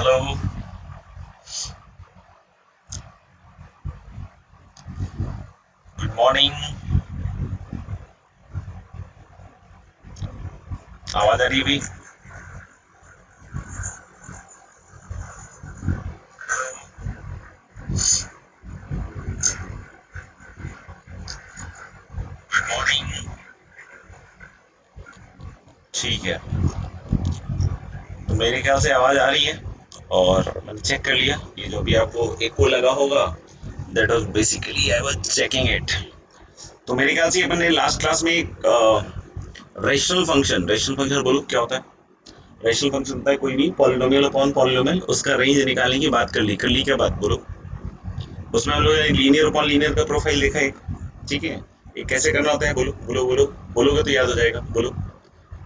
Hello. Good morning. आवाज आ रही है भी? Good morning. ठीक है, तो मेरे ख्याल से आवाज आ रही है। और मैंने चेक कर लिया, ये जो भी आपको एको लगा होगा, that was basically I was checking it. तो मेरे ख्याल से अपन ने लास्ट क्लास में एक रेशनल फंक्शन बोलो क्या होता है। रेशनल फंक्शन होता है कोई भी पॉलिनोमियल अपॉन पॉलिनोमियल, उसका रेंज निकालने की बात कर ली क्या बात बोलो। उसमें हम लोगों ने लीनियर अपॉन लीनियर का प्रोफाइल देखा एक। ठीक है, ये कैसे करना होता है बोलो बोलो बोलो। बोलोगे तो याद हो जाएगा, बोलो।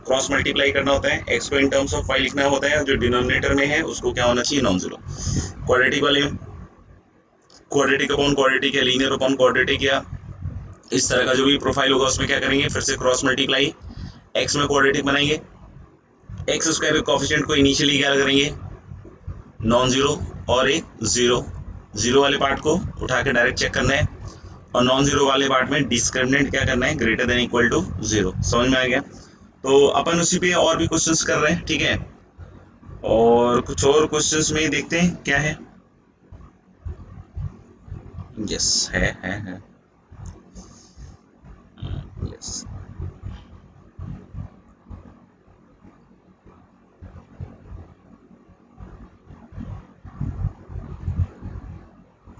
क्रॉस मल्टीप्लाई करना होता है, एक्स को इन टर्म्स ऑफ वाई लिखना होता है, जो डिनोमिनेटर में है उसको क्या होना चाहिए, नॉन जीरो। क्वाड्रेटिक वाले में क्वाड्रेटिक अपॉन क्वाड्रेटिक या लीनियर अपॉन क्वाड्रेटिक या इस तरह का जो भी प्रोफाइल होगा उसमें क्या करेंगे, फिर से क्रॉस मल्टीप्लाई, एक्स में क्वाड्रेटिक बनाएंगे, एक्स स्क्वायर के कोफिशिएंट को इनिशियली क्या करेंगे, नॉन जीरो, और एक जीरो। जीरो वाले पार्ट को उठा के डायरेक्ट चेक करना है, और नॉन जीरो वाले पार्ट में डिस्क्रिमिनेंट क्या करना है, greater than equal to zero. समझ में आ गया? तो अपन उसी पे और भी क्वेश्चंस कर रहे हैं, ठीक है। और कुछ और क्वेश्चंस में देखते हैं क्या है। यस, है। यस,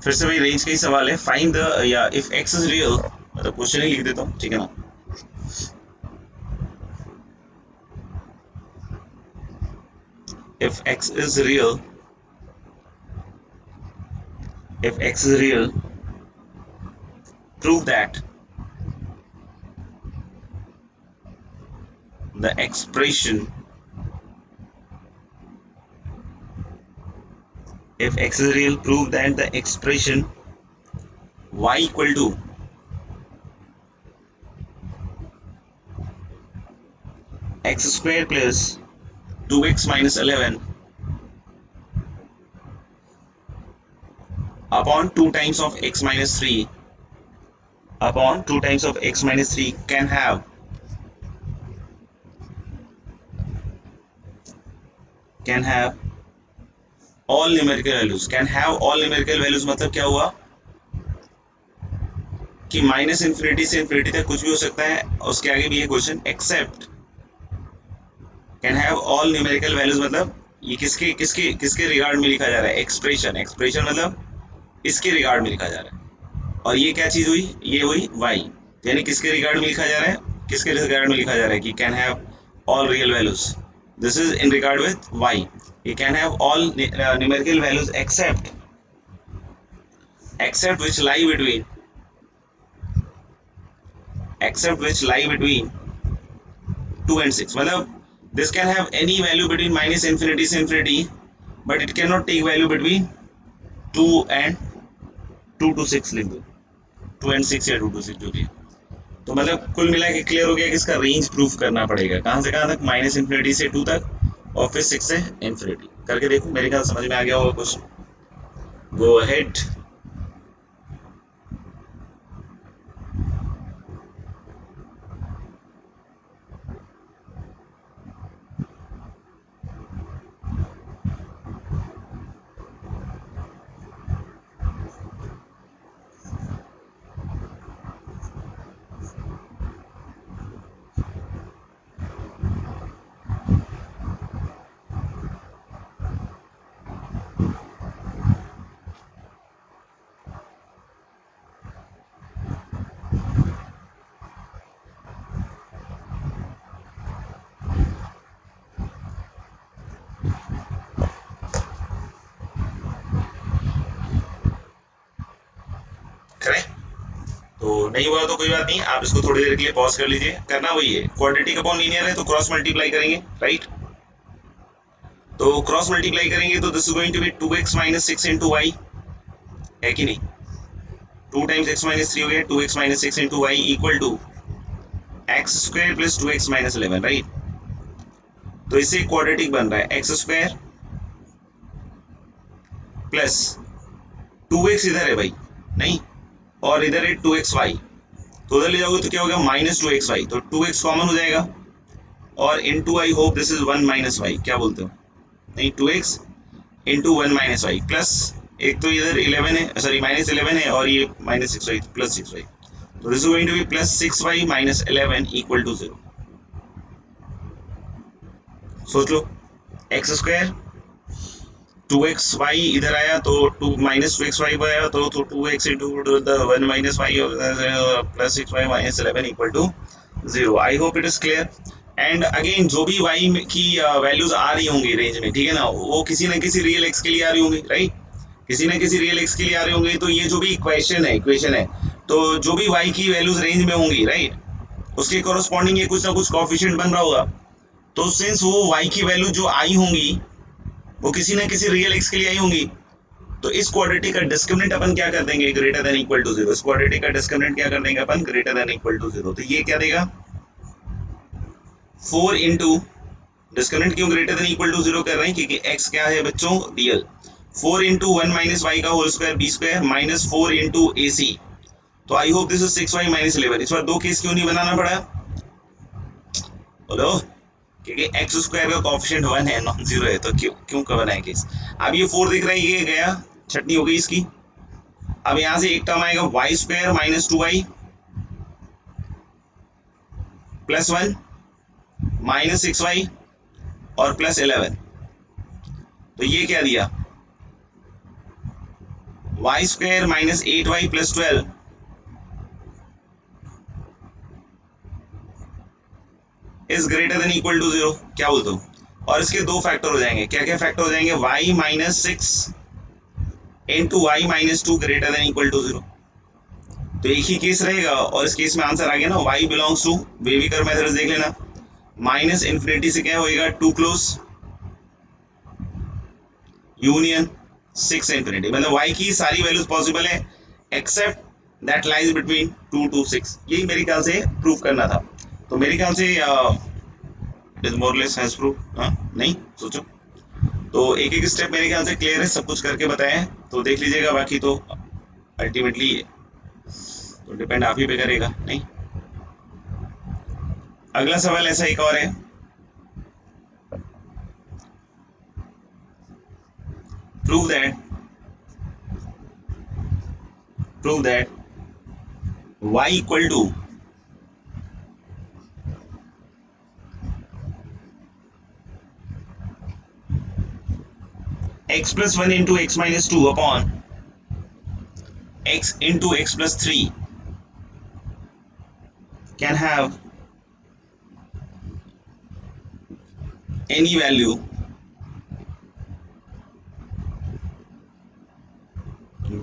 फिर से भाई रेंज का ही सवाल है। फाइंड द, या इफ एक्स इज रियल, मतलब क्वेश्चन ही लिख देता हूँ, ठीक है ना। if x is real if x is real, prove that the expression, if x is real, prove that the expression y equal to x square plus 2x minus 11 upon 2 times of x minus 3 upon 2 times of x minus 3 can have all numerical values। can have all numerical values मतलब क्या हुआ कि minus infinity से infinity तक कुछ भी हो सकता है। उसके आगे भी ये question, except can have all numerical values, मतलब ये किसके किसके किसके रिगार्ड में लिखा जा रहा है, एक्सप्रेशन मतलब इसके रिगार्ड में लिखा जा रहा है। और ये क्या चीज हुई, ये हुई वाई, यानी किसके रिगार्ड में लिखा जा रहा है, किसके रिगार्ड में लिखा जा रहा है कि can have all real values, this is in regard with y. ये can have all numerical values except which lie between except which lie between 2 and 6, मतलब this can have any value between minus infinity से infinity, but it cannot take value between 2 and 2 to 6 लिख दो, 2 and 6 या 2 to 6 जो भी है। तो मतलब कुल मिला के क्लियर हो गया कि इसका रेंज प्रूफ करना पड़ेगा, कहाँ से कहाँ तक, माइनस इन्फिनिटी से 2 तक, और फिर 6 से इन्फिनिटी। करके देखो, मेरे ख्याल समझ में आ गया होगा क्वेश्चन। Go ahead. करें, तो नहीं हुआ तो कोई बात नहीं, आप इसको थोड़ी देर के लिए पॉज कर लीजिए। करना वही है, क्वाड्रेटिक अपॉन लीनियर है तो क्रॉस मल्टीप्लाई करेंगे, राइट। तो क्रॉस मल्टीप्लाई करेंगे तो this is going to be 2x minus 6 into y, है कि नहीं। 2 टाइम्स x माइनस 3 हो गया, 2x minus 6 into y equal to x square plus 2x minus 11, right. तो इससे क्वाड्रेटिक बन रहा है, एक्स स्क्वायर प्लस 2x इधर है भाई, नहीं, और इधर है 2xy, तो उधर ले जाओगे तो क्या होगा माइनस 2xy, तो 2x कॉमन हो जाएगा, और into I hope this is 1 minus y, क्या बोलते हो, नहीं 2x into 1 minus y, plus एक तो इधर 11 है, सॉरी माइनस 11 है, और ये माइनस 6y प्लस 6y, तो this is going to be plus 6y minus 11 equal to 0। सोच लो, एक्स स्क्वायर 2xy इधर आया तो 2 माइनस 2xy आया तो 2x into 1 minus y plus 6y minus 11 equal to 0। I hope it is clear. And again जो भी y की values आ रही होंगी रेंज में, ठीक है ना, वो किसी ना किसी रियल x के लिए आ रही होंगी, राइट, किसी ना किसी रियल x के लिए आ रही होंगी, तो ये जो भी इक्वेशन है, तो जो भी y की वैल्यूज रेंज में होंगी, राइट, उसके कोरस्पॉन्डिंग ये कुछ ना कुछ कोएफिशिएंट बन रहा होगा, तो सिंस वो y की वैल्यू जो आई होंगी वो किसी ना किसी रियल x के लिए आई होंगी, तो इस क्वाड्रेटिक का डिस्क्रिमिनेंट अपन क्या कर देंगे, ग्रेटर देन इक्वल टू 0। इस क्वाड्रेटिक का डिस्क्रिमिनेंट क्या कर देंगे अपन, ग्रेटर देन इक्वल टू 0। तो ये क्या देगा 4 इंटू, डिस्क्रिमिनेंट क्यों ग्रेटर देन इक्वल टू 0 कर रहे हैं, क्योंकि x क्या है बच्चों, रियल, 4 इंटू 1 माइनस वाई का whole square b square minus 4 into a c, तो I hope this is 6y minus 11। इस बार दो केस क्यों नहीं बनाना पड़ा, बोलो, क्योंकि एक्स स्क्वायर का कोएफिशिएंट 1 है, नॉन जीरो है, तो क्यों क्यों का बनाए केस। अब ये 4 दिख रहा है, ये गया, छटनी हो गई इसकी। अब यहां से एक टर्म आएगा y square minus 2y plus 1 minus 6y और प्लस 11, तो ये क्या दिया, y square minus 8y plus 12 is greater than equal to 0, क्या बोलते हो, और इसके दो फैक्टर हो जाएंगे, क्या क्या फैक्टर हो जाएंगे, y minus 6 into y minus 2 greater than equal to 0। तो एक ही केस रहेगा, और इस केस में आंसर आ गया ना, y belongs to, wavy curve method देख लेना, माइनस इन्फिनिटी से क्या होएगा, टू क्लोज यूनियन 6 इन्फिनिटी, मतलब y की सारी वैल्यूज पॉसिबल है except that lies between 2 to 6, यही मेरे ख्याल से प्रूव करना था। तो मेरे ख्याल से it is more less has prove, नहीं सोचो, तो एक एक स्टेप मेरे ख्याल से क्लियर है, सब कुछ करके बताया है, तो देख लीजिएगा, बाकी तो अल्टीमेटली तो डिपेंड आप ही पे करेगा, नहीं। अगला सवाल ऐसा एक और है, prove that y equal to x plus 1 into x minus 2 upon x into x plus 3 can have any value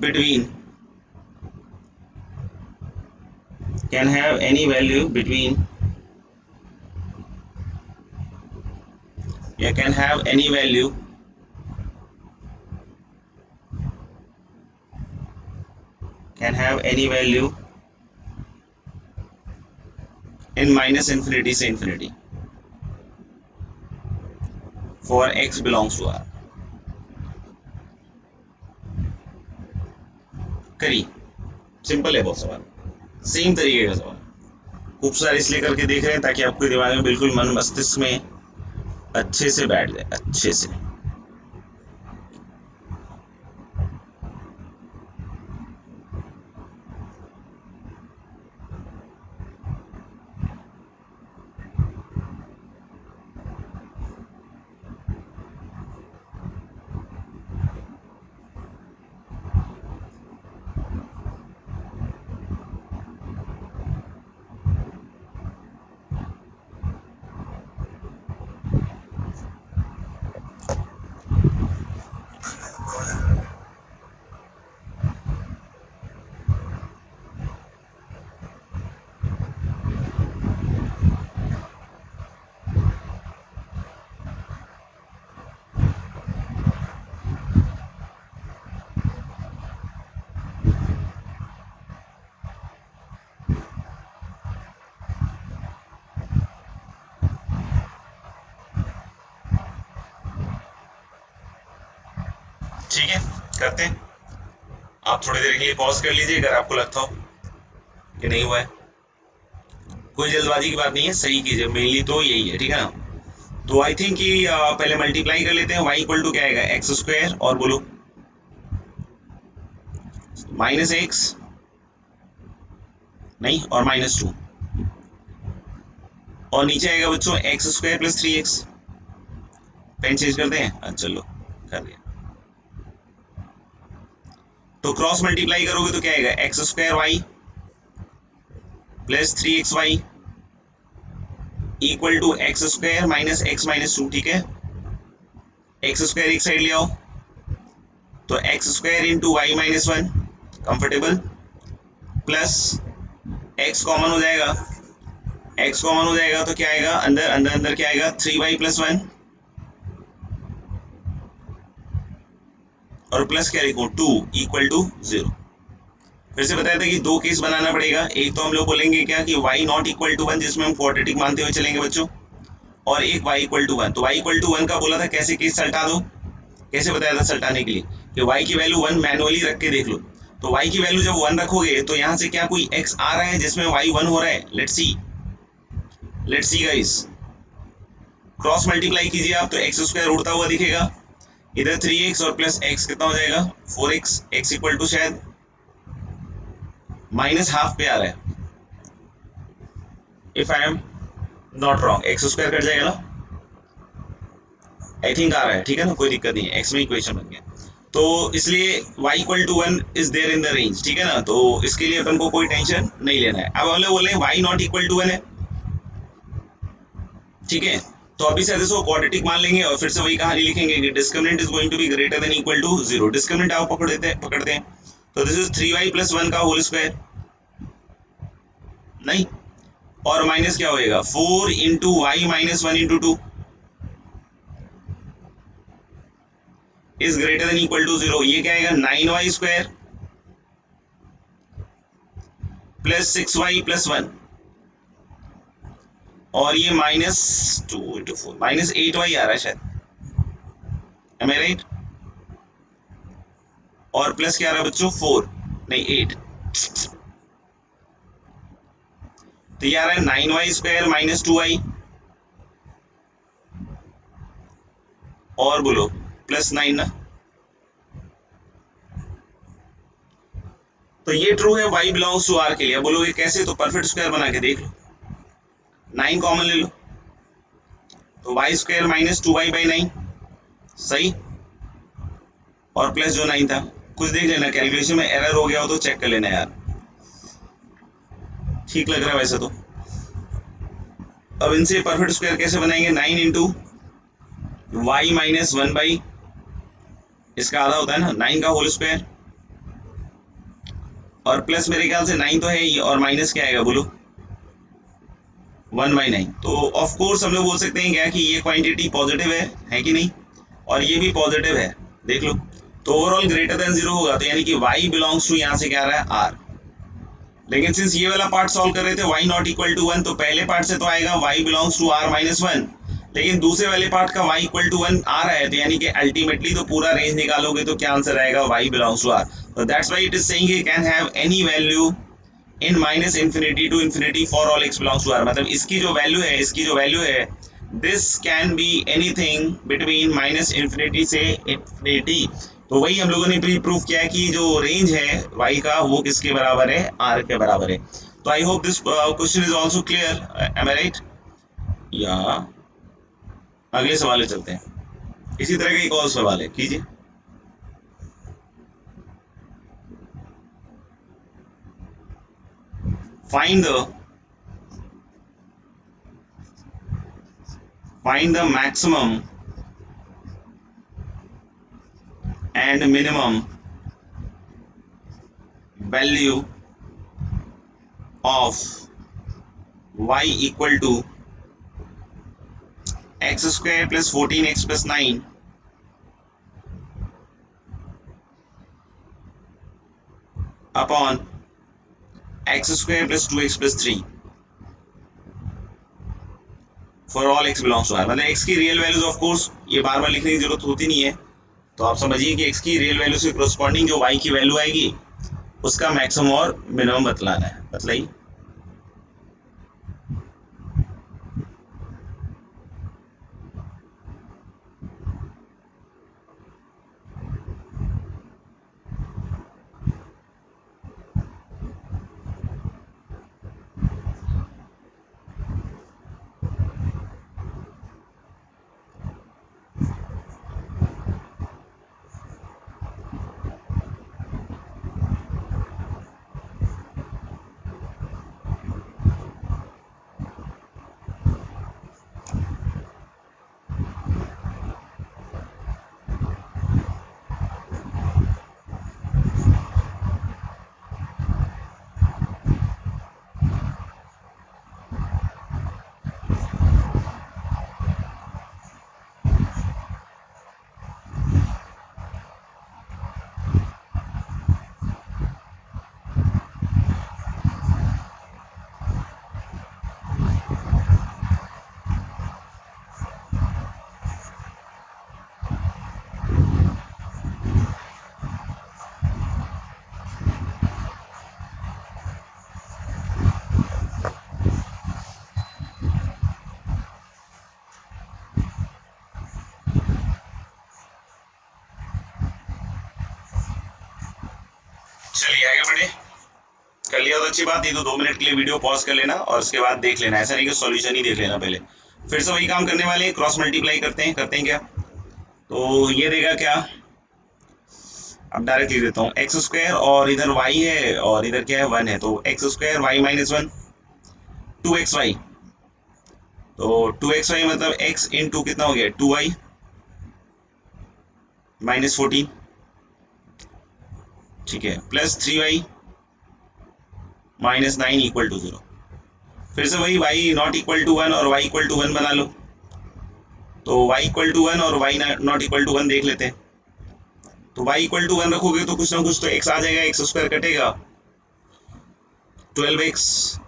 between can have any value between या can have any value in minus infinity से infinity for x belongs to R। करिए, simple है बहुत सवाल, same तरीके का सवाल, खूब सारे इसलिए करके देख रहे हैं ताकि आपके दिमाग में बिल्कुल मन मस्तिष्क में अच्छे से बैठ जाए, अच्छे से। ठीक है, करते हैं। आप थोड़ी देर के लिए पॉज कर लीजिए अगर आपको लगता हो कि नहीं हुआ है। कोई जल्दबाजी की बात नहीं है, सही कीजिए, मेनली तो यही है, ठीक है ना। तो आई थिंक कि पहले मल्टीप्लाई कर लेते हैं। y इक्वल टू क्या आएगा, एक्स स्क्वायर, और बोलो माइनस एक्स, नहीं, और -2, और नीचे आएगा बच्चों x square plus 3x। Pen change करते हैं, अच्छा चलो कर दिया। तो क्रॉस मल्टीप्लाई करोगे तो क्या आएगा, x square y plus 3xy equal to x square minus x minus 2, ठीक है। एक्स स्क्वायर एक साइड ले आओ, तो x square into y minus 1 comfortable, plus x common हो जाएगा, एक्स कॉमन हो जाएगा तो क्या आएगा, अंदर अंदर अंदर क्या आएगा, 3y प्लस 1, और प्लस क्या लिखूं, 2 इक्वल टू 0। फिर से बताया था कि दो केस बनाना पड़ेगा। एक तो हम लोग बोलेंगे क्या कि y नॉट इक्वल टू 1, जिसमें हम क्वाड्रेटिक मानते हुए चलेंगे बच्चों, और एक y इक्वल टू 1। तो y इक्वल टू 1 का बोला था कैसे केस सल्टा दो, कैसे बताया था सल्टाने के लिए, कि y की वैल्यू 1 मैनुअली रख के देख लो। तो y की वैल्यू जब 1 रखोगे तो यहाँ से क्या कोई x आ रहा है जिसमें y 1 हो रहा है, let's see guys. Cross multiply कीजिए आप तो एक्स स्क्वायर उड़ता हुआ दिखेगा, इधर 3x और प्लस x कितना हो जाएगा, 4x, x इक्वल टू शायद माइनस हाफ पे आ रहा है, if I am not wrong. X square cut जाएगा ना, आई थिंक आ रहा है, ठीक है ना, कोई दिक्कत नहीं है, एक्स में इक्वेशन बन गया। तो इसलिए y equal to 1 is there in the range, ठीक है ना। तो इसके लिए अपन को कोई टेंशन नहीं लेना है। अब हम लोग बोले y नॉट इक्वल टू 1 है, ठीक है। तो अभी से इसको क्वाड्रेटिक मान लेंगे और फिर से वही कहानी लिखेंगे कि discriminant is going to be greater than equal to 0। Discriminant आप पकड़ते हैं, तो दिस इज 3y प्लस 1 का होल स्क्वायर, नहीं, और माइनस क्या होएगा, 4 into y minus 1 into 2 is greater than equal to 0। ये क्या आएगा, 9y square plus 6y plus 1, और ये -2 इंटू 4 -8y आ रहा है शायद, एम आई राइट, और प्लस क्या आ रहा है बच्चों, 4 नहीं 8, तो ये आ रहा है 9y स्क्वायर माइनस 2y, और बोलो प्लस 9 ना। तो ये ट्रू है y बिलोंग्स टू r के लिए। बोलोगे कैसे, तो परफेक्ट स्क्वायर बना के देख लो, 9 कॉमन ले लो, तो y square minus 2y by 9, सही, और प्लस जो 9 था, कुछ देख लेना कैलकुलेशन में एरर हो गया हो तो चेक कर लेना यार, ठीक लग रहा है वैसे तो। अब इनसे परफेक्ट स्क्वायर कैसे बनाएंगे, 9 इंटू वाई माइनस 1 बाई, इसका आधा होता है ना 9 का होल स्क्वायर, और प्लस मेरे ख्याल से 9 तो है ही, और माइनस क्या आएगा बोलो, 1 बाई 9। तो ऑफ कोर्स हम लोग बोल सकते हैं क्या कि ये क्वांटिटी पॉजिटिव है कि नहीं, और ये भी पॉजिटिव है, देख लो। तो ओवरऑल ग्रेटर देन 0 होगा, तो यानी कि y बिलोंग्स टू यहाँ से क्या आ रहा है, r। लेकिन सिंस ये वाला पार्ट सॉल्व कर रहे थे y नॉट इक्वल टू 1, तो पहले पार्ट से तो आएगा y belongs to r minus 1, लेकिन दूसरे वाले पार्ट का y इक्वल टू 1 आ रहा है, तो यानी कि अल्टीमेटली तो पूरा रेंज निकालोगे तो क्या आंसर आएगा, y बिलोंग्स टू r। तो that's why it is saying it can have any value in minus infinity to infinity for all x belongs to r। मतलब इसकी जो वैल्यू है this can be anything between minus infinity से infinity. तो वही हम लोगों ने प्री प्रूफ किया है कि जो रेंज है y का वो किसके बराबर है, r के बराबर है। तो I hope this question is also clear, am I right. या अगले सवाल में चलते हैं, इसी तरह का एक और सवाल है, कीजिए। find the maximum and minimum value of y equal to x square plus 14x plus 9 upon x square plus 2x plus 3 for all x belongs to r। मतलब x की रियल वैल्यूज ऑफ कोर्स ये बार बार लिखने की जरूरत होती नहीं है, तो आप समझिए कि x की रियल वैल्यू से corresponding जो y की वैल्यू आएगी उसका मैक्सिमम और मिनिमम बतलाना है। बतलाइए। चलिए आगे बढ़े। कर लिया तो अच्छी बात, नहीं तो 2 मिनट के लिए वीडियो पॉज कर लेना और उसके बाद देख लेना, ऐसा नहीं कि सॉल्यूशन ही देख लेना पहले। फिर से वही काम करने वाले हैं, क्रॉस मल्टीप्लाई करते हैं क्या। तो ये देगा क्या, अब डायरेक्ट लिख देता हूँ एक्स स्क्वायर और इधर वाई है और इधर क्या है 1 है, तो x square Y minus 1 2xy। तो 2xy मतलब x इंटू कितना हो गया 2y माइनस 14, ठीक है, plus 3y minus 9 equal to 0। फिर से वही y नॉट इक्वल टू 1 और y इक्वल टू 1 बना लो। तो y इक्वल टू 1 और y नॉट इक्वल टू 1 देख लेते हैं। तो y इक्वल टू 1 रखोगे तो कुछ ना कुछ तो x आ जाएगा, एक्स स्क्वायर कटेगा 12x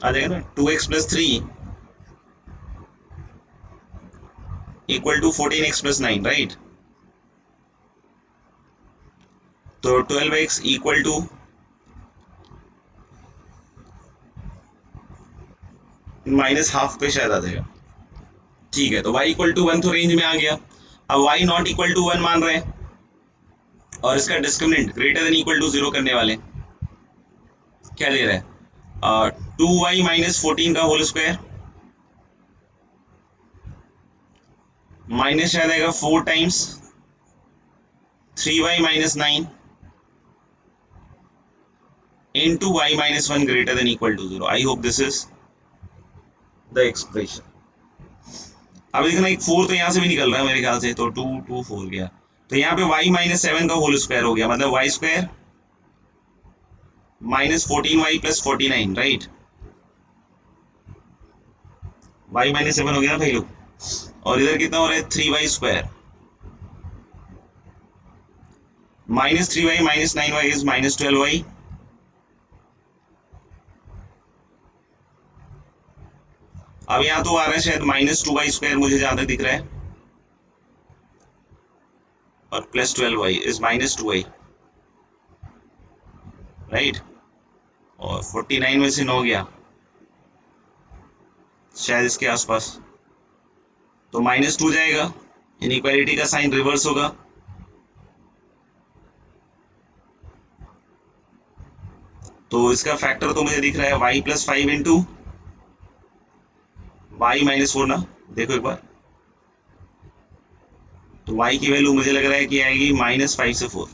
आ जाएगा ना, 2x plus 3 equal to 14x plus 9, right. तो 12x equal to minus half पे शायद आ जाएगा, ठीक है। तो y इक्वल टू 1 तो रेंज में आ गया। अब y नॉट इक्वल टू 1 मान रहे हैं और इसका discriminant greater than equal to 0 करने वाले, क्या दे रहा है 2y माइनस 14 का होल स्क्वायर माइनस शायद आएगा 4 times 3y minus 9 into y minus 1 greater than equal to 0. I hope this is the expression. अब देखना एक 4 तो यहाँ से भी निकल रहा है मेरे ख्याल से, तो 2 2 4 गया, तो यहाँ पे y माइनस 7 का होल स्क्वायर हो गया, मतलब y square minus 14y plus 49, right. y minus 7 हो गया ना भाई लोग, और इधर कितना हो रहा है 3y square minus 3y minus 9y is minus 12y। अब यहाँ तो आ रहा है शायद माइनस 2y स्क्वायर मुझे जहां तक दिख रहा है, और plus 12y is minus 2y, right. और 49 में से 9 गया शायद इसके आसपास, तो माइनस 2 जाएगा, इनइक्वालिटी का साइन रिवर्स होगा। तो इसका फैक्टर तो मुझे दिख रहा है y plus 5 into y minus 4 ना, देखो एक बार। तो y की वैल्यू मुझे लग रहा है कि आएगी माइनस 5 से 4,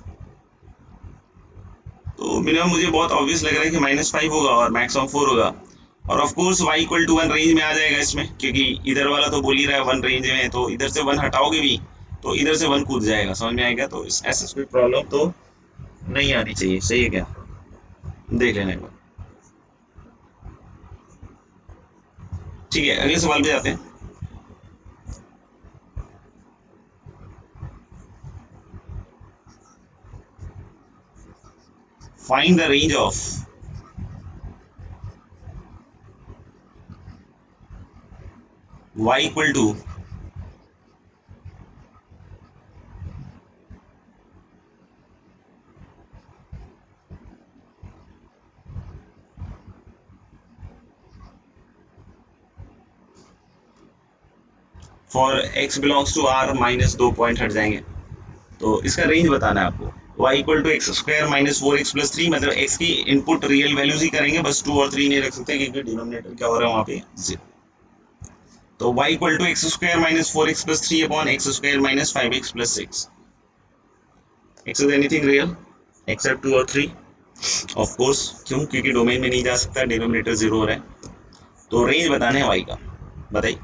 तो मिनिमम मुझे बहुत ऑब्वियस लग रहा है कि माइनस 5 होगा और मैक्सिमम 4 होगा। और of course y equal to 1 range में आ जाएगा इसमें, क्योंकि इधर वाला तो बोल ही रहा है 1 रेंज में है, तो इधर से 1 हटाओगे भी तो इधर से 1 कूद जाएगा, समझ में आएगा। तो ऐसा कोई प्रॉब्लम तो नहीं आनी चाहिए, सही है क्या, देख लेना एक बार। ठीक है, अगले सवाल पे जाते हैं। Find the range of y equal to for x belongs to r minus 2 point हट जाएंगे। तो इसका रेंज बताना है आपको। y equal to x square minus 4x plus 3, मतलब x की इनपुट रियल वैल्यूज ही करेंगे, बस 2 और 3 नहीं रख सकते क्योंकि डिनोमिनेटर क्या हो रहा है वहां पे 0। तो y equal to x square minus 4x plus 3 upon x square minus 5x plus 6। x is anything real except 2 और 3 ऑफ कोर्स, क्यों? क्योंकि डोमेन में नहीं जा सकता, डिनोमिनेटर 0 हो रहा है। तो रेंज बताना है y का, बताइए।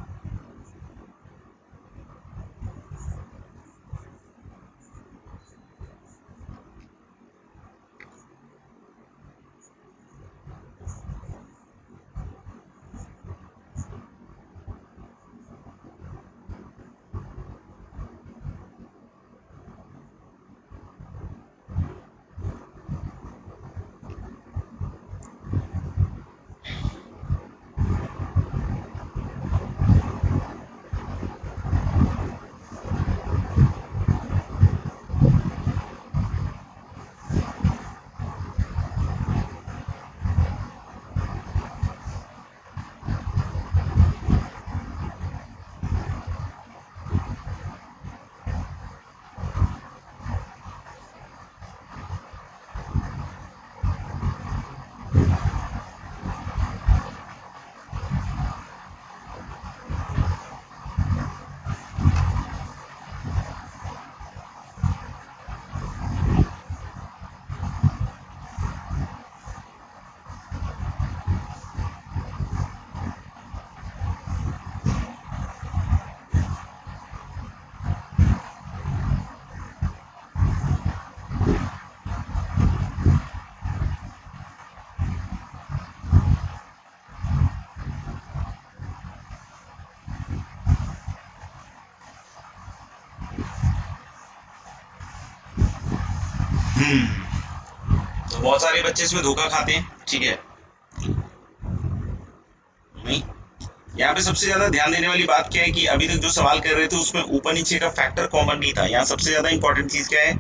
तो बहुत सारे बच्चे इसमें धोखा खाते हैं, ठीक है। नहीं, यहाँ पे सबसे ज्यादा ध्यान देने वाली बात क्या है कि अभी तक जो सवाल कर रहे थे उसमें ऊपर नीचे का फैक्टर कॉमन नहीं था। यहाँ सबसे ज्यादा इंपॉर्टेंट चीज क्या है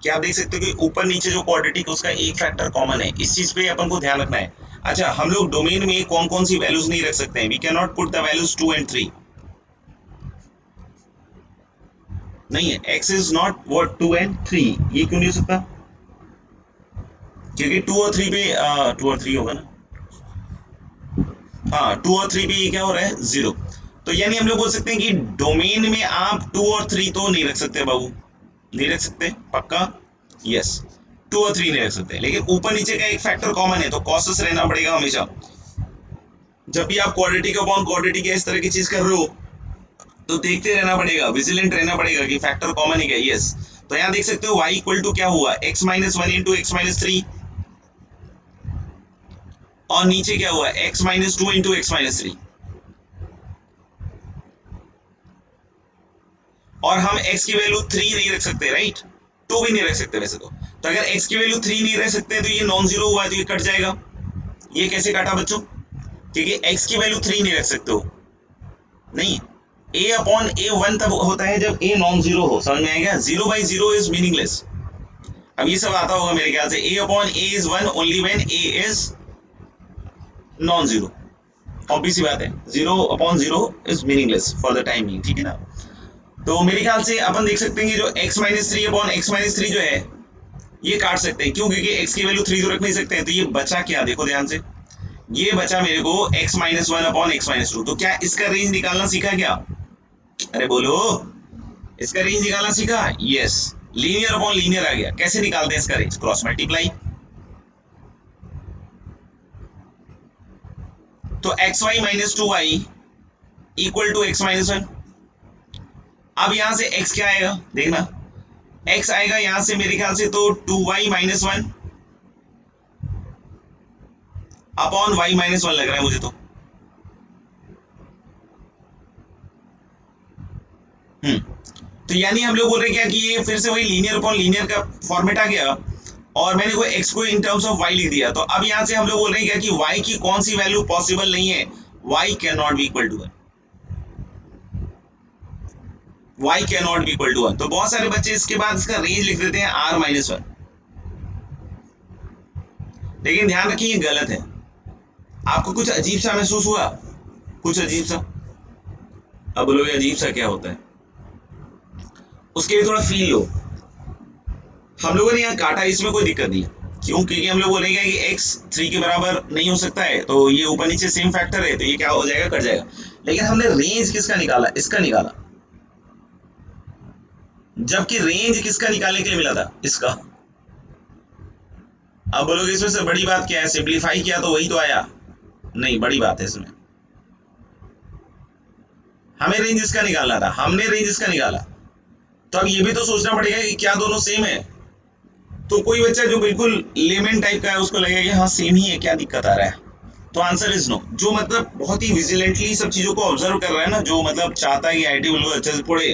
कि आप देख सकते हो कि ऊपर नीचे जो क्वाड्रेटिक उसका एक फैक्टर कॉमन है। इस चीज पे अपन को ध्यान रखना है। अच्छा, हम लोग डोमेन में कौन कौन सी वैल्यूज नहीं रख सकते हैं? We can not put the values 2 and 3। नहीं है, x is not what 2 and 3, ये क्यों नहीं हो सकता? क्योंकि 2 और 3 पे 2 और 3 होगा ना, हाँ 2 और 3 पे ये क्या हो रहा है 0। तो यानी हम लोग बोल सकते हैं कि डोमेन में आप 2 और 3 तो नहीं रख सकते बाबू, नहीं रख सकते पक्का, यस 2 और 3 नहीं रख सकते। लेकिन ऊपर नीचे का एक फैक्टर कॉमन है, तो कॉशस रहना पड़ेगा हमेशा। जब भी आप क्वाड्रेटिक अपॉन क्वाड्रेटिक इस तरह की चीज कर रहे हो तो देखते रहना पड़ेगा, विजिलेंट रहना पड़ेगा कि फैक्टर कॉमन है क्या। यस, तो यहाँ देख सकते हो y इक्वल टू क्या हुआ, x minus 1 into x minus 3, और नीचे क्या हुआ x minus 2 into x minus 3। और हम x की वैल्यू 3 नहीं रख सकते, राइट, 2 भी नहीं रख सकते वैसे तो अगर x की वैल्यू 3 नहीं रख सकते तो ये नॉन जीरो हुआ, तो ये कट जाएगा। ये कैसे काटा बच्चों? क्योंकि x की वैल्यू 3 नहीं रख सकते हो, नहीं, a अपॉन a 1 तब होता है जब a नॉन जीरो हो। समझ में आएगा? 0 बाई 0 इज मीनिंगलेस। अब ये सब आता होगा मेरे ख्याल से। a upon a is 1 only when a is non zero, obvious सी बात है। 0 upon 0 is meaningless for the time being, ठीक है ना। तो मेरे ख्याल से अपन देख सकते हैं कि जो x minus 3 upon x minus 3 जो है ये काट सकते हैं, क्यों? क्योंकि x की वैल्यू 3 तो रख नहीं सकते हैं। तो ये बचा क्या, देखो ध्यान से, ये बचा मेरे को x minus 1 upon x minus 2। तो क्या इसका रेंज निकालना सीखा क्या? अरे बोलो, इसका रेंज निकालना सीखा? यस, लीनियर अपॉन लीनियर आ गया। कैसे निकालते हैं इसका रेंज? Cross multiply. तो xy minus 2y equal to x minus 1। अब यहां से x क्या आएगा देखना, x आएगा यहां से मेरे ख्याल से तो 2y minus 1 upon y minus 1 लग रहा है मुझे तो। तो यानी हम लोग बोल रहे हैं क्या कि ये फिर से वही लीनियर अपॉन लीनियर का फॉर्मेट आ गया, और मैंने को x को इन टर्म्स ऑफ y लिख दिया। तो अब यहां से हम लोग बोल रहे हैं क्या कि y की कौन सी वैल्यू पॉसिबल नहीं है? y can not be equal to 1, y can not be equal to 1। तो बहुत सारे बच्चे इसके बाद इसका रेंज लिख देते हैं r माइनस 1, लेकिन ध्यान रखिए ये गलत है। आपको कुछ अजीब सा महसूस हुआ? कुछ अजीब सा? अब बोलोगे अजीब सा क्या होता है, उसके लिए थोड़ा फील लो। हम लोगों ने यहाँ काटा, इसमें कोई दिक्कत नहीं है। क्यों? क्योंकि हम लोग बोलेंगे कि x 3 के बराबर नहीं हो सकता है, तो ये ऊपर नीचे सेम फैक्टर है, तो ये क्या हो जाएगा, कट जाएगा। लेकिन हमने रेंज किसका निकाला, इसका निकाला, जबकि रेंज किसका निकालने के लिए मिला था, इसका। अब बोलोगे इसमें से बड़ी बात क्या है, सिंप्लीफाई किया तो वही तो आया। नहीं, बड़ी बात है इसमें, हमें रेंज इसका निकालना था, हमने रेंज इसका निकाला। तो अब ये भी तो सोचना पड़ेगा कि क्या दोनों सेम है। तो कोई बच्चा जो बिल्कुल लेमन टाइप का है उसको लगेगा कि हाँ सेम ही है, क्या दिक्कत आ रहा है। तो आंसर इज नो। जो मतलब बहुत ही विजिलेंटली सब चीजों को ऑब्जर्व कर रहा है ना, जो मतलब चाहता है कि आईटी बिल्कुल अच्छे से पढ़े,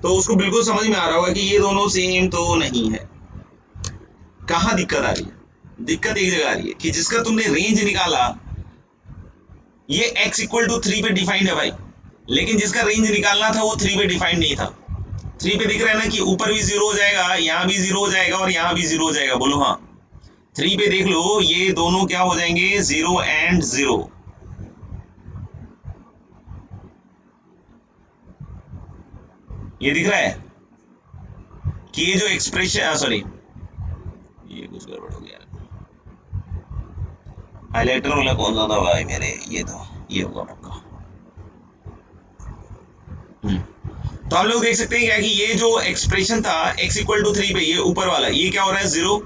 तो उसको बिल्कुल समझ में आ रहा होगा कि ये दोनों सेम तो नहीं है। कहाँ दिक्कत आ रही है? दिक्कत एक जगह आ रही है कि जिसका तुमने रेंज निकाला ये x इक्वल टू 3 पे डिफाइंड है भाई, लेकिन जिसका रेंज निकालना था वो 3 पे डिफाइंड नहीं था। 3 पे दिख रहा है ना कि ऊपर भी 0 हो जाएगा, यहाँ भी 0 हो जाएगा और यहाँ भी 0 हो जाएगा। बोलो हाँ। 3 पे देख लो, ये दोनों क्या हो जाएंगे, 0 एंड 0। ये दिख रहा है कि ये जो एक्सप्रेशन, सॉरी ये कुछ गड़बड़ हो गया, हाइलाइटर वाला कौन सा था भाई मेरे, ये था, ये होगा पक्का। तो हम लोग देख सकते हैं क्या कि ये जो एक्सप्रेशन था x इक्वल टू 3 पे, ये ऊपर वाला ये क्या हो रहा है 0,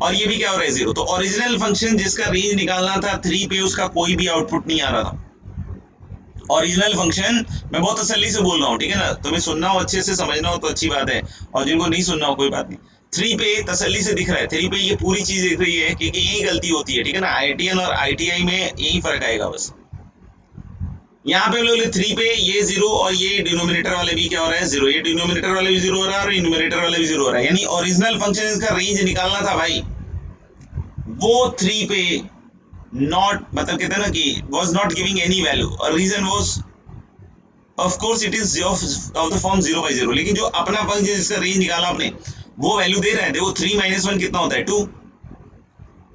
और ये भी क्या हो रहा है 0। तो ओरिजिनल फंक्शन जिसका रेंज निकालना था 3 पे, उसका कोई भी आउटपुट नहीं आ रहा था। ओरिजिनल फंक्शन, मैं बहुत तसल्ली से बोल रहा हूँ, ठीक है ना, तुम्हें सुनना हो, अच्छे से समझना हो तो अच्छी बात है, और जिनको नहीं सुनना हो कोई बात नहीं। 3 पे तसल्ली से दिख रहा है, 3 पे ये पूरी चीज दिख रही है, क्योंकि यही गलती होती है, ठीक है ना। IITN और ITI में यही फर्क आएगा बस। यहाँ पे लोग 3 पे ये 0 और ये डिनोमिनेटर वाले भी क्या हो रहा है 0, ये डिनोमिनेटर वाले भी 0 हो रहा है और न्यूमरेटर वाले भी 0 हो रहा है। यानी ओरिजिनल फंक्शन इसका रेंज निकालना था भाई, वो 3 पे नॉट, मतलब कहते हैं ना कि was not giving any value, और reason was of course it is of the form 0 by 0। लेकिन जो अपना फंक्शन जिसका रेंज निकाला आपने वो वैल्यू दे रहा है। देखो 3 - 1 कितना होता है 2,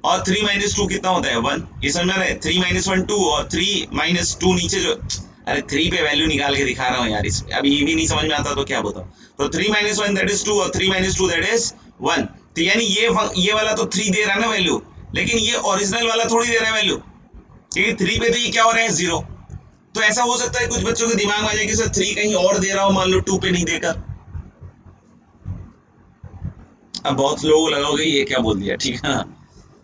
और 3 - 2 कितना होता है 1। ये समझ में आ रहा है, 3 - 1 2 और 3 - 2 नीचे जो, अरे 3 पे वैल्यू निकाल के दिखा रहा हूँ यार, इसमें अब ये भी नहीं समझ में आता तो क्या बताऊं। तो 3 - 1 दैट इज 2 और 3 - 2 दैट इज 1। तो यानी ये वाला तो 3 दे रहा है ना वैल्यू, लेकिन ये ओरिजिनल वाला थोड़ी दे रहा है वैल्यू, क्योंकि 3 पे तो ये क्या हो रहा है 0। तो ऐसा हो सकता है कुछ बच्चों के दिमाग में आ जाए कि सर 3 कहीं और दे रहा हो, मान लो 2 पे नहीं देकर। अब बहुत लोग लगाओगे ये क्या बोल दिया, ठीक है ना।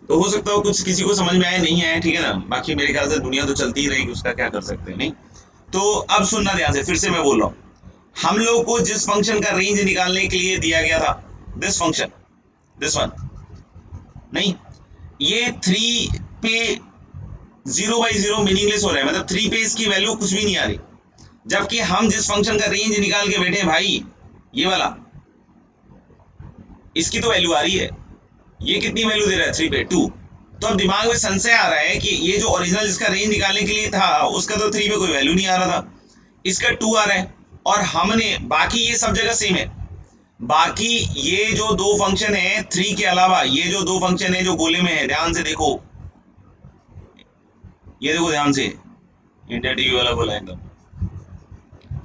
तो हो सकता हो कुछ किसी को समझ में आया, नहीं आया, ठीक है ना। बाकी मेरे ख्याल से दुनिया तो चलती ही रहेगी, उसका क्या कर सकते हैं, नहीं। तो अब सुनना ध्यान से, फिर से मैं बोल रहा हूँ, हम लोग को जिस फंक्शन का रेंज निकालने के लिए दिया गया था, दिस फंक्शन, दिस वन, नहीं, ये 3 पे 0 by 0 मीनिंगलेस हो रहा है, मतलब 3 पे इसकी वैल्यू कुछ भी नहीं आ रही। जबकि हम जिस फंक्शन का रेंज निकाल के बैठे भाई, ये वाला, इसकी तो वैल्यू आ रही है। ये कितनी वैल्यू दे रहा है 3 पे 2। तो अब दिमाग में संशय आ रहा है कि ये जो ओरिजिनल जिसका रेंज निकालने के लिए था उसका तो 3 पे कोई वैल्यू नहीं आ रहा था, इसका 2 आ रहा है, और हमने बाकी ये सब जगह सेम है। बाकी ये जो दो फंक्शन है 3 के अलावा, ये जो दो फंक्शन है जो गोले में है, ध्यान से देखो, ये देखो ध्यान से, इंडिया टीवी वाला बोला एकदम,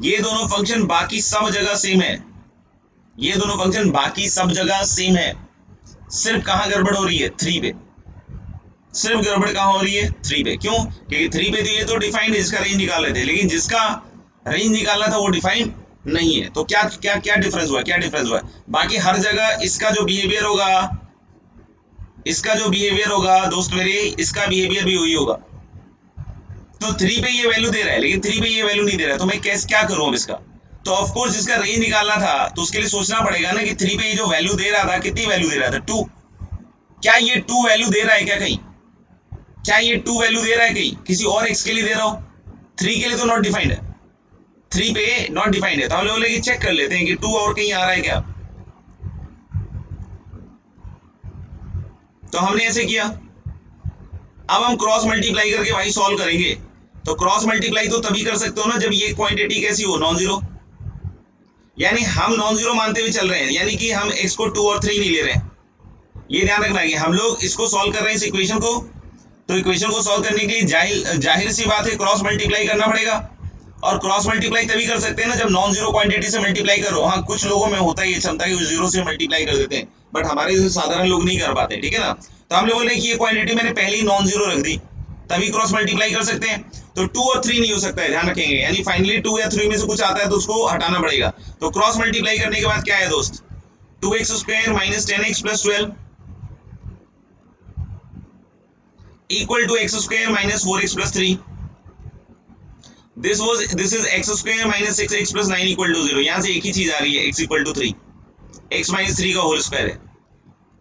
ये दोनों फंक्शन बाकी सब जगह सेम है। ये दोनों फंक्शन बाकी सब जगह सेम है। सिर्फ कहां गड़बड़ हो रही है 3 पे, सिर्फ गड़बड़ कहां हो रही है 3 पे। क्यों? क्योंकि 3 पे तो ये तो डिफाइंड है, जिसका रेंज निकाल रहे थे, लेकिन जिसका रेंज निकालना था वो डिफाइंड नहीं है। तो क्या क्या क्या डिफरेंस हुआ, क्या डिफरेंस हुआ? बाकी हर जगह इसका जो बिहेवियर होगा, इसका जो बिहेवियर होगा दोस्त मेरे, इसका बिहेवियर भी वही होगा। तो 3 पे ये वैल्यू दे रहा है, लेकिन 3 पे ये वैल्यू नहीं दे रहा है, तो मैं कैसे क्या करूं अब इसका? तो ऑफ कोर्स जिसका रेंज निकालना था तो उसके लिए सोचना पड़ेगा ना कि 3 पे ये जो वैल्यू दे रहा था, कितनी वैल्यू दे रहा था 2। क्या ये 2 वैल्यू दे रहा है क्या कहीं? क्या ये 2 वैल्यू दे रहा है कहीं किसी और x के लिए दे रहा हो? 3 के लिए तो नॉट डिफाइंड है, 3 पे नॉट डिफाइंड है। तो हम लोग लेके चेक कर लेते हैं कि 2 और कहीं आ रहा है क्या। तो हमने ऐसे किया, अब हम क्रॉस मल्टीप्लाई करके भाई सॉल्व करेंगे। तो क्रॉस मल्टीप्लाई तो तभी कर सकते हो ना जब ये क्वांटिटी कैसी हो, नॉन जीरो। यानी हम नॉन जीरो मानते हुए चल रहे हैं, यानी कि हम x को 2 और 3 नहीं ले रहे हैं। ये ध्यान रखना है कि हम लोग इसको सॉल्व कर रहे हैं, इस इक्वेशन को। तो इक्वेशन को सॉल्व करने के लिए जाहिर सी बात है क्रॉस मल्टीप्लाई करना पड़ेगा। और क्रॉस मल्टीप्लाई तभी कर सकते हैं ना जब नॉन जीरो क्वांटिटी से मल्टीप्लाई करो। हाँ, कुछ लोगों में होता है ये क्षमता कि वो जीरो से मल्टीप्लाई कर देते हैं, बट हमारे जैसे साधारण लोग नहीं कर पाते, ठीक है ना। तो हम लोग बोल रहे हैं कि ये क्वांटिटी मैंने पहले ही नॉन जीरो रख दी, तभी क्रॉस मल्टीप्लाई कर सकते हैं। तो 2 और 3 नहीं हो सकता है, ध्यान रखेंगे, यानी फाइनली 2 या 3 में से कुछ आता है तो उसको हटाना पड़ेगा। तो क्रॉस मल्टीप्लाई करने के बाद क्या है दोस्त, 2x² minus 10x plus 12 equal to x² minus 4x plus 3। This is x² minus 6x plus 9 equal to 0। यहां से एक ही चीज आ रही है, x equal to 3, x minus 3 का होल स्क्वायर है।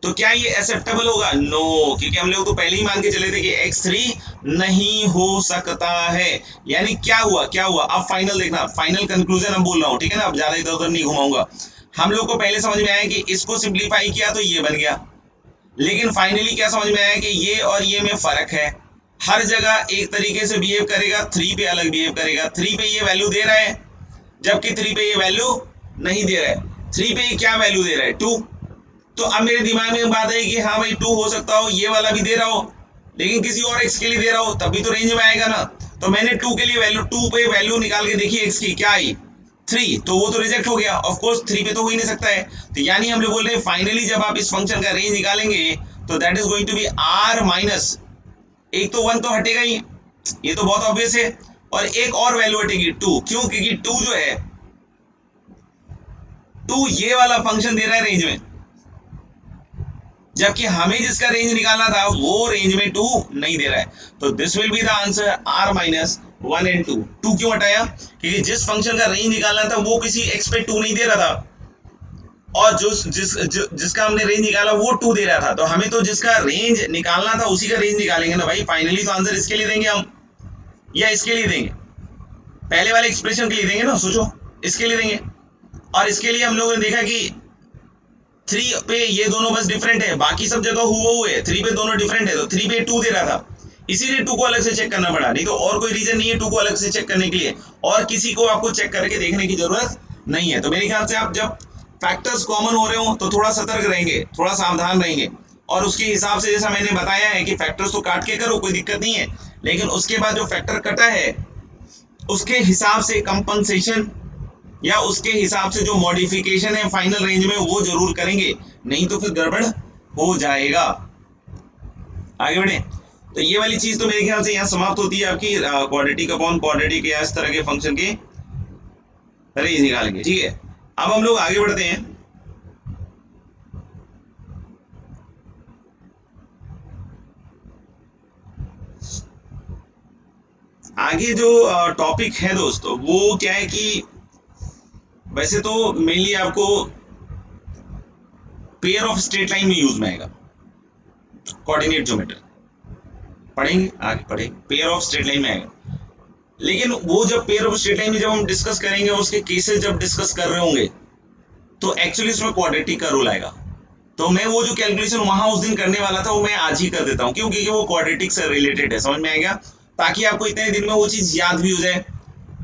तो क्या ये एक्सेप्टेबल होगा? नो, क्योंकि हम लोग तो पहले ही मान के चले थे कि x3 नहीं हो सकता है। यानी क्या हुआ, क्या हुआ, अब फाइनल देखना, फाइनल कंक्लूजन हम बोल रहा हूं, ठीक है ना, अब ज्यादा इधर उधर नहीं घुमाऊंगा। हम लोग को पहले समझ में आया कि इसको सिंप्लीफाई किया तो ये बन गया, लेकिन फाइनली क्या समझ में आया कि ये और ये में फर्क है। हर जगह एक तरीके से बिहेव करेगा, 3 पे अलग बिहेव करेगा। 3 पे ये वैल्यू दे रहा है, जबकि 3 पे ये वैल्यू नहीं दे रहा है। 3 पे ये क्या वैल्यू दे रहा है, 2। तो अब मेरे दिमाग में बात है कि हाँ भाई 2 हो सकता हो, ये वाला भी दे रहा हो, लेकिन किसी और x के लिए दे रहा हो, तब भी तो रेंज में आएगा ना। तो मैंने 2 के लिए वैल्यू, 2 पे वैल्यू निकाल के देखी x की, क्या आई, 3, तो वो तो रिजेक्ट हो गया। ऑफ कोर्स 3 पे तो हो ही नहीं सकता है। तो यानी हम लोग बोल रहे हैं फाइनली जब आप इस फंक्शन का रेंज निकालेंगे तो that is going to be r minus, एक तो 1 तो हटेगा ही, ये तो बहुत ऑब्वियस है, और एक और वैल्यू हटेगी 2। क्यों? क्योंकि 2 जो है, 2 ये वाला फंक्शन दे रहा है रेंज में, जबकि हमें जिसका रेंज निकालना था वो रेंज में 2 नहीं दे रहा है। तो this will be the answer, r minus 1 and 2। 2 क्यों हटाया? क्योंकि जिस फंक्शन का रेंज निकालना था वो किसी x पे 2 नहीं दे रहा था, और जिसका हमने रेंज निकाला वो 2 दे रहा था। तो हमें तो जिसका रेंज निकालना था उसी का रेंज निकालेंगे ना भाई। फाइनली तो आंसर इसके लिए देंगे हम, या इसके लिए देंगे, पहले वाले एक्सप्रेशन के लिए देंगे ना, सोचो, इसके लिए देंगे। और इसके लिए हम लोगों ने देखा कि 3 पे ये दोनों बस डिफरेंट है, बाकी सब जगह हुए 3 पे दोनों डिफरेंट है, तो 3 पे 2 दे रहा था, इसीलिए 2 को अलग से चेक करना पड़ा, नहीं तो और कोई रीजन नहीं है 2 को अलग से चेक करने के लिए, और किसी को आपको चेक करके देखने की जरूरत नहीं है। तो मेरे ख्याल से आप जब फैक्टर्स कॉमन हो रहे हो तो थोड़ा सतर्क रहेंगे, थोड़ा सावधान रहेंगे, और उसके हिसाब से, जैसा मैंने बताया है कि फैक्टर्स तो काट के करो, कोई दिक्कत नहीं है, लेकिन उसके बाद जो फैक्टर कटा है उसके हिसाब से कंपनसेशन या उसके हिसाब से जो मॉडिफिकेशन है फाइनल रेंज में वो जरूर करेंगे, नहीं तो फिर गड़बड़ हो जाएगा। आगे बढ़े, तो ये वाली चीज तो मेरे ख्याल से यहाँ समाप्त होती है आपकी क्वाड्रेटिक अपॉन क्वाड्रेटिक या इस तरह के फंक्शन के रेंज निकालेंगे, ठीक है। अब हम लोग आगे बढ़ते हैं। आगे जो टॉपिक है दोस्तों वो क्या है कि वैसे तो मेनली आपको पेयर ऑफ स्ट्रेट लाइन में यूज में आएगा, कोऑर्डिनेट ज्योमेट्री पढ़ेंगे, आगे पढ़ेंगे, पेयर ऑफ स्ट्रेट लाइन में आएगा। लेकिन वो जब पेयर ऑफ स्ट्रेट लाइन में जब हम डिस्कस करेंगे, उसके केसेस जब डिस्कस कर रहे होंगे, तो एक्चुअली इसमें क्वाड्रेटिक का रूल आएगा। तो मैं वो जो कैलकुलेशन वहां उस दिन करने वाला था वो मैं आज ही कर देता हूँ, क्यों? क्योंकि वो क्वाड्रेटिक से रिलेटेड है, समझ में आएगा, ताकि आपको इतने दिन में वो चीज याद भी हो जाए।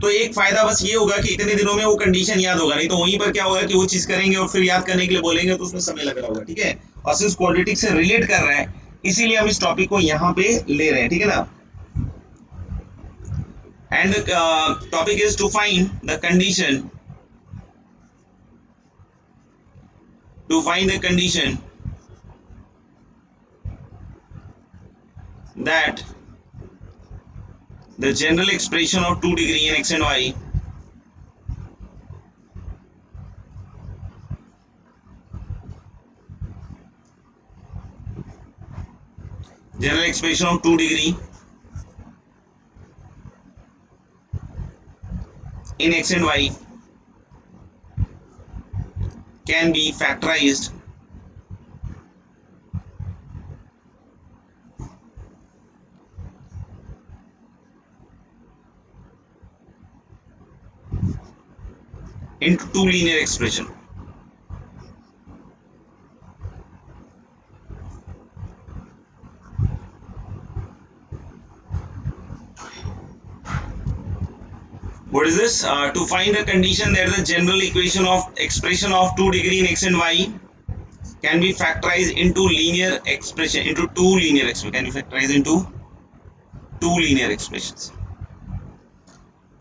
तो एक फायदा बस ये होगा कि इतने दिनों में वो कंडीशन याद होगा, नहीं तो वहीं पर क्या होगा कि वो चीज करेंगे और फिर याद करने के लिए बोलेंगे तो उसमें समय लग रहा होगा, ठीक है। और सिंस क्वाड्रेटिक से रिलेट कर रहा है इसीलिए हम इस टॉपिक को यहाँ पे ले रहे हैं, ठीक है ना। And topic is to find the condition, to find the condition that the general expression of 2 degree in x and y general expression of 2 degree in x and y can be factorized into 2 linear expression. What is this? To find the condition that the general equation of expression of 2 degree in x and y can be factorized into linear expression, into 2 linear expression, can be factorized into 2 linear expressions.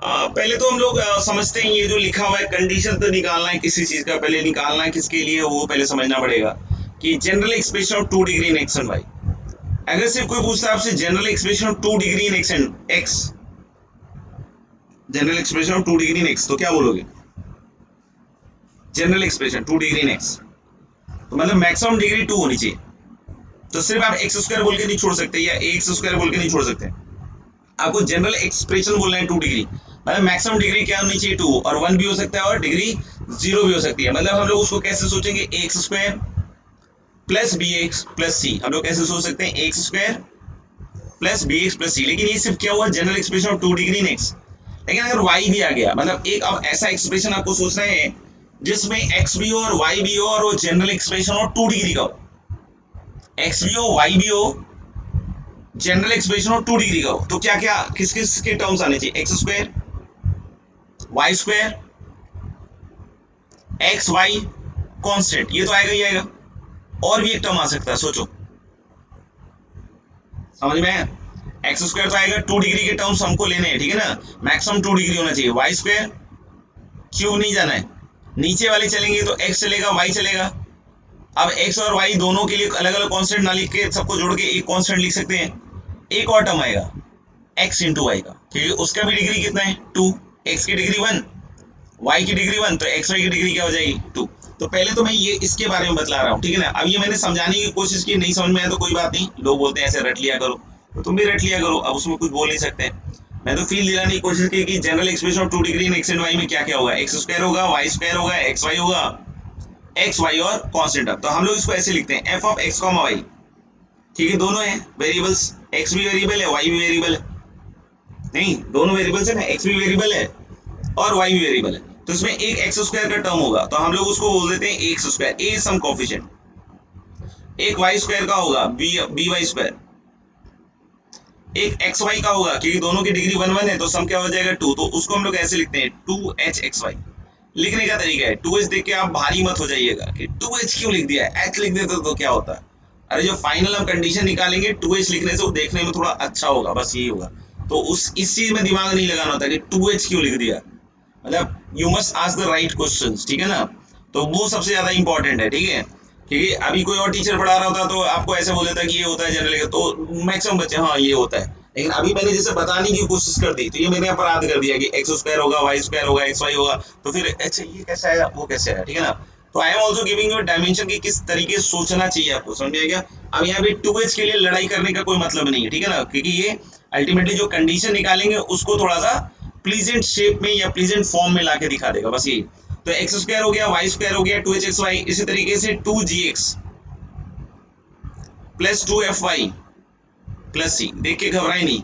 पहले तो हम लोग समझते हैं ये जो लिखा हुआ है कंडीशन तो निकालना है किसी चीज का, पहले निकालना है किसके लिए वो पहले समझना पड़ेगा कि general expression of 2 degree in x and y. अगर सिर्फ कोई पूछता है आपसे general expression of 2 degree in x and x, general expression of 2 degree in x, तो क्या बोलोगे? General expression 2 degree in x तो मतलब मैक्सिमम डिग्री 2 होनी चाहिए। तो सिर्फ आप एक्स स्क्वायर बोल के नहीं छोड़ सकते या एक्स स्क्वायर बोल के नहीं छोड़ सकते, आपको जनरल एक्सप्रेशन बोलना है 2 डिग्री, मतलब मैक्सिमम डिग्री क्या होनी चाहिए 2, और 1 भी हो सकता है और डिग्री 0 भी हो सकती है। मतलब हम लोग उसको कैसे सोचेंगे, x square plus b x plus c, हम लोग कैसे सोच सकते हैं x square plus b x plus c. लेकिन ये सिर्फ क्या हुआ, general expression of 2 degree in x. लेकिन अगर y भी आ गया, मतलब एक अब ऐसा एक्सप्रेशन आपको सोचना है जिसमें x भी हो और y भी हो और वो जनरल एक्सप्रेशन हो 2 डिग्री का हो, x भी हो y भी हो, जनरल एक्सप्रेशन हो 2 डिग्री का हो, तो क्या क्या किस किस के टर्म्स आने चाहिए, x square y square x y constant, ये तो आएगा ही आएगा। और भी एक टर्म आ सकता है, सोचो, समझ में आया? एक्स स्क्वायर तो आएगा, 2 डिग्री के टर्म्स हमको लेने हैं, ठीक है ना, मैक्सिमम 2 डिग्री होना चाहिए। वाई स्क्वायर क्यूब नहीं जाना है, नीचे वाले चलेंगे तो एक्स चलेगा वाई चलेगा। अब एक्स और वाई दोनों के लिए अलग अलग कांस्टेंट ना लिख के सबको जोड़ के एक कांस्टेंट लिख सकते हैं। एक और टर्म आएगा एक्स इंटू वाई का, क्योंकि उसका भी डिग्री कितना है 2, एक्स की डिग्री 1 वाई की डिग्री 1, तो एक्स वाई की डिग्री क्या हो जाएगी 2। तो पहले तो मैं ये इसके बारे में बतला रहा हूँ, ठीक है ना। अब ये मैंने समझाने की कोशिश की, नहीं समझ में आया तो कोई बात नहीं, लोग बोलते हैं ऐसे रट लिया करो, तो तुम भी रट लिया करो, अब उसमें कुछ बोल नहीं सकते। मैं तो फील दिलाने की कोशिश की कि general expression of 2 degree in x and y में क्या क्या होगा, एक्स स्क्वायर होगा, वाई स्क्वायर होगा, एक्स वाई होगा, एक्स वाई और कांस्टेंट। अब तो हम लोग इसको ऐसे लिखते हैं f of x comma y, ठीक है, दोनों है वेरिएबल्स, एक्स भी वेरिएबल है वाई भी वेरिएबल है, नहीं दोनों वेरिएबल्स है ना, एक्स भी वेरिएबल है और वाई भी वेरिएबल है। तो इसमें एक एक्स स्क्वायर का टर्म होगा तो हम लोग उसको बोल देते हैं एक्स स्क्वायर, ए सम कोफिशिएंट। एक वाई स्क्वायर का होगा बी वाई स्क्वायर, एक एक्स वाई का होगा क्योंकि दोनों की डिग्री 1 1 है तो सम क्या हो जाएगा 2, तो उसको हम लोग ऐसे लिखते हैं 2h एक्स वाई। लिखने का तरीका है 2h देख के आप भारी मत हो जाइएगा कि 2h क्यों लिख दिया है, h लिख देते तो क्या होता है। अरे जो फाइनल हम कंडीशन निकालेंगे 2h लिखने से वो देखने में थोड़ा अच्छा होगा, बस यही होगा। तो उस इस चीज में दिमाग नहीं लगाना होता कि 2h क्यों लिख दिया, मतलब you must ask the right questions, ठीक है ना। तो वो सबसे ज्यादा इंपॉर्टेंट है, ठीक है, क्योंकि अभी कोई और टीचर पढ़ा रहा होता तो आपको ऐसे बोल देता कि ये होता है जनरली, तो मैक्सिमम बच्चे हाँ ये होता है। लेकिन अभी मैंने जैसे बताने की कोशिश कर दी तो ये मैंने अपराध कर दिया कि एक्स स्क्वायर होगा वाई स्क्वायर होगा एक्स वाई होगा, तो फिर अच्छा ये कैसे आया वो कैसे आया, ठीक है ना। तो I am also giving you dimension की किस तरीके से सोचना चाहिए आपको, समझ में आ गया। अब यहाँ पे 2h के लिए लड़ाई करने का कोई मतलब नहीं है, ठीक है ना, क्योंकि ये अल्टीमेटली जो कंडीशन निकालेंगे उसको थोड़ा सा प्लीजेंट शेप में या प्लीजेंट फॉर्म में लाके दिखा देगा, बस ये। तो एक्स स्क्वायर हो गया वाई स्क्वायर हो गया 2h एक्स वाई, इसी तरीके से 2gx प्लस 2fy प्लस सी, देख के घबराए नहीं,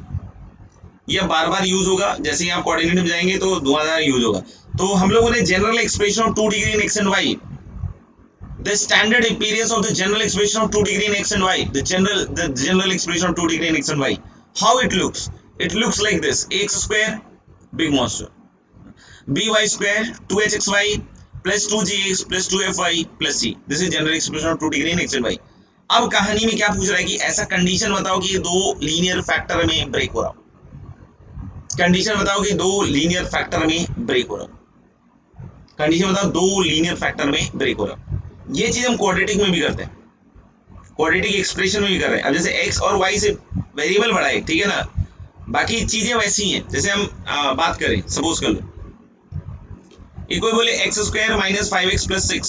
यह बार बार यूज होगा, जैसे ही आप कोऑर्डिनेट में जाएंगे तो 2000 यूज होगा। तो हम लोगों ने general expression of 2 degree in x and y, the standard appearance of the general expression of 2 degree in x and y, the general expression of 2 degree in x and y, how it looks like this, x square big monster, by square 2h x y plus 2gx plus 2fy plus c, this is general expression of 2 degree in x and y. अब कहानी में क्या पूछ रहा है कि ऐसा condition बताओ कि ये दो लीनियर फैक्टर में ब्रेक हो रहा हो, कंडीशन बताओ कि दो लीनियर फैक्टर में ब्रेक हो रहा हो, कंडीशन बताओ दो लीनियर फैक्टर में ब्रेक हो रहा हो। ये चीज हम क्वाड्रेटिक में भी करते हैं, क्वाड्रेटिक एक्सप्रेशन में भी कर रहे हैं। अब जैसे x और y से वेरिएबल बढ़ा है, ठीक है ना, बाकी चीजें वैसी हैं। जैसे हम बात करें, सपोज कर लो ये कोई बोले x square minus 5x plus 6,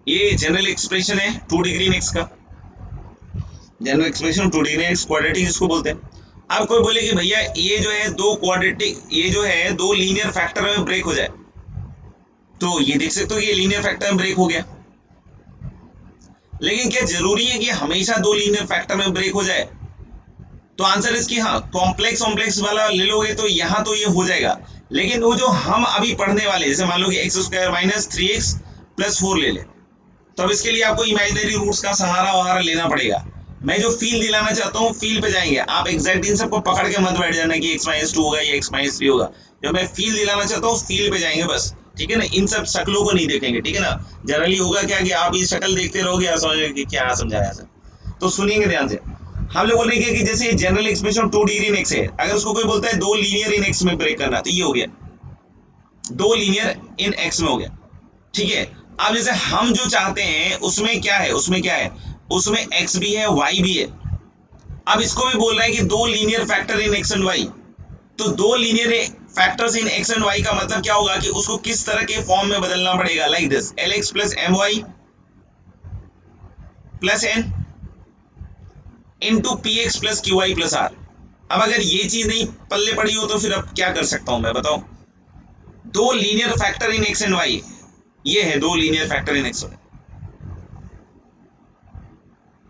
ये जनरल एक्सप्रेशन है 2 डिग्री इन एक्स का, general expression 2 degree in x quadratic इसको बोलते हैं। अब कोई बोले कि भैया ये जो है दो क्वाड्रेटिक, ये जो है दो लीनियर फैक्टर में ब्रेक हो जाए, तो ये देख सकते हो कि ये लीनियर फैक्टर में ब्रेक हो गया। लेकिन क्या जरूरी है कि हमेशा दो लीनियर फैक्टर में ब्रेक हो जाए? तो आंसर इसकी हाँ, कॉम्प्लेक्स वाला ले लोगे तो यहाँ तो ये हो जाएगा, लेकिन वो जो हम अभी पढ़ने वाले, जैसे मान लो कि x square minus 3x plus 4 ले ले, तो अब इसके लिए आपको इमेजिनरी रूट्स का सहारा वहारा लेना पड़ेगा। मैं जो फील दिलाना चाहता हूँ फील पे जाएंगे आप, एग्जैक्ट इन सबको पकड़ के मत बैठ जाना कि x माइनस 2 होगा या x माइनस 3 होगा। जो मैं फील दिलाना चाहता हूँ फील पे जाएंगे बस, ठीक है ना, इन सब शक्लों को नहीं देखेंगे, ठीक है ना। जनरली होगा क्या कि आप ये शक्ल देखते रहोगे और समझेंगे कि क्या समझाया सर। तो सुनिएंगे ध्यान से, हम लोग बोलेंगे कि जैसे general expression 2 degree in x है, अगर उसको कोई बोलता है 2 लीनियर इन एक्स में ब्रेक करना, तो ये हो गया 2 लीनियर इन एक्स में हो गया, ठीक है। अब जैसे हम जो चाहते हैं उसमें क्या है, उसमें एक्स भी है वाई भी है। अब इसको भी बोल रहा है कि 2 linear factor in x and y, तो 2 linear factors in x and y का मतलब क्या होगा कि उसको किस तरह के फॉर्म में बदलना पड़ेगा, like this l x plus m y plus n into p x plus q y plus r. अब अगर ये चीज नहीं पल्ले पड़ी हो तो फिर अब क्या कर सकता हूं मैं, बताओ। 2 linear factor in x and y, ये है 2 linear factor in x y,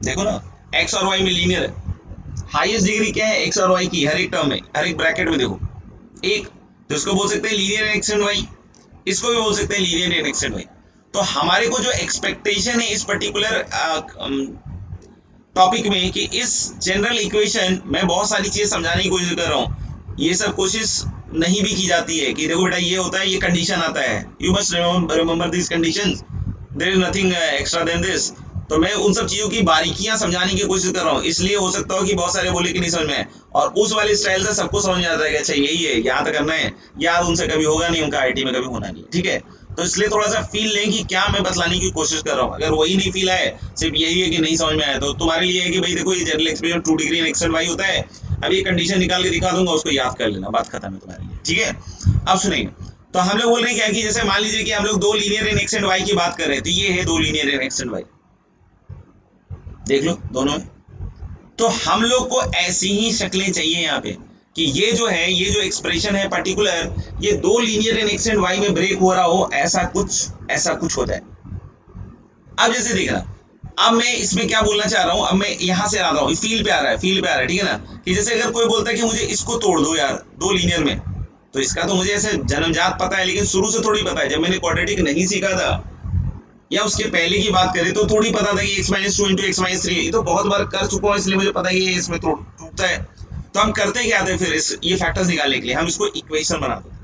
देखो ना एक्स और वाई में लीनियर है। हाईएस्ट डिग्री क्या है एक्स और वाई की, हर एक टर्म में, हर एक ब्रैकेट में देखो एक, तो इसको बोल सकते हैं linear in x and y, इसको भी बोल सकते हैं linear in x and y. तो हमारे को जो एक्सपेक्टेशन है इस पर्टिकुलर टॉपिक में कि इस जनरल इक्वेशन में बहुत सारी चीजें समझाने की कोशिश कर रहा हूँ, ये सब कोशिश नहीं भी की जाती है कि देखो बेटा ये होता है, ये कंडीशन आता है, you must remember this conditions, there is nothing extra than this. तो मैं उन सब चीजों की बारीकियां समझाने की कोशिश कर रहा हूँ, इसलिए हो सकता हो कि बहुत सारे बोले कि नहीं समझ में आए, और उस वाले स्टाइल से सबको समझ में आता है कि अच्छा यही है, याद करना है, याद उनसे कभी होगा नहीं, उनका आईटी में कभी होना नहीं, ठीक है। तो इसलिए थोड़ा सा फील लें कि क्या मैं बतलाने की कोशिश कर रहा हूँ। अगर वही नहीं फील आए, सिर्फ यही है कि नहीं समझ में आया, तो तुम्हारे लिए है कि भाई देखो ये general expression 2 degree in x and y होता है, अब ये कंडीशन निकाल के दिखा दूंगा, उसको याद कर लेना, बात खत्म है तुम्हारे लिए, ठीक है। अब सुनेंगे, तो हम लोग बोल रहे हैं क्या कि जैसे मान लीजिए कि हम लोग 2 linear in x and y की बात कर रहे हैं, तो ये है 2 linear in x and y, देख लो दोनों में। तो हम लोग को ऐसी ही शक्लें चाहिए यहाँ पे कि ये जो है, ये जो एक्सप्रेशन है पर्टिकुलर, ये 2 linear in x and y में ब्रेक हो रहा हो, ऐसा कुछ होता है। अब जैसे देखना, अब मैं इसमें क्या बोलना चाह रहा हूं, अब मैं यहां से आ रहा हूं, फील पे आ रहा है, ठीक है ना, कि जैसे अगर कोई बोलता है कि मुझे इसको तोड़ दो यार 2 लीनियर में, तो इसका तो मुझे ऐसे जन्मजात पता है, लेकिन शुरू से थोड़ी पता है, जब मैंने क्वाड्रेटिक नहीं सीखा था या उसके पहले की बात करें तो थोड़ी पता था कि x minus 2 into x minus 3, ये तो बहुत बार कर चुका हूं, इसलिए मुझे पता है कि ये इसमें टूटता है। तो हम करते क्या थे फिर ये फैक्टर्स निकालने के लिए, हम इसको इक्वेशन बनाते थे,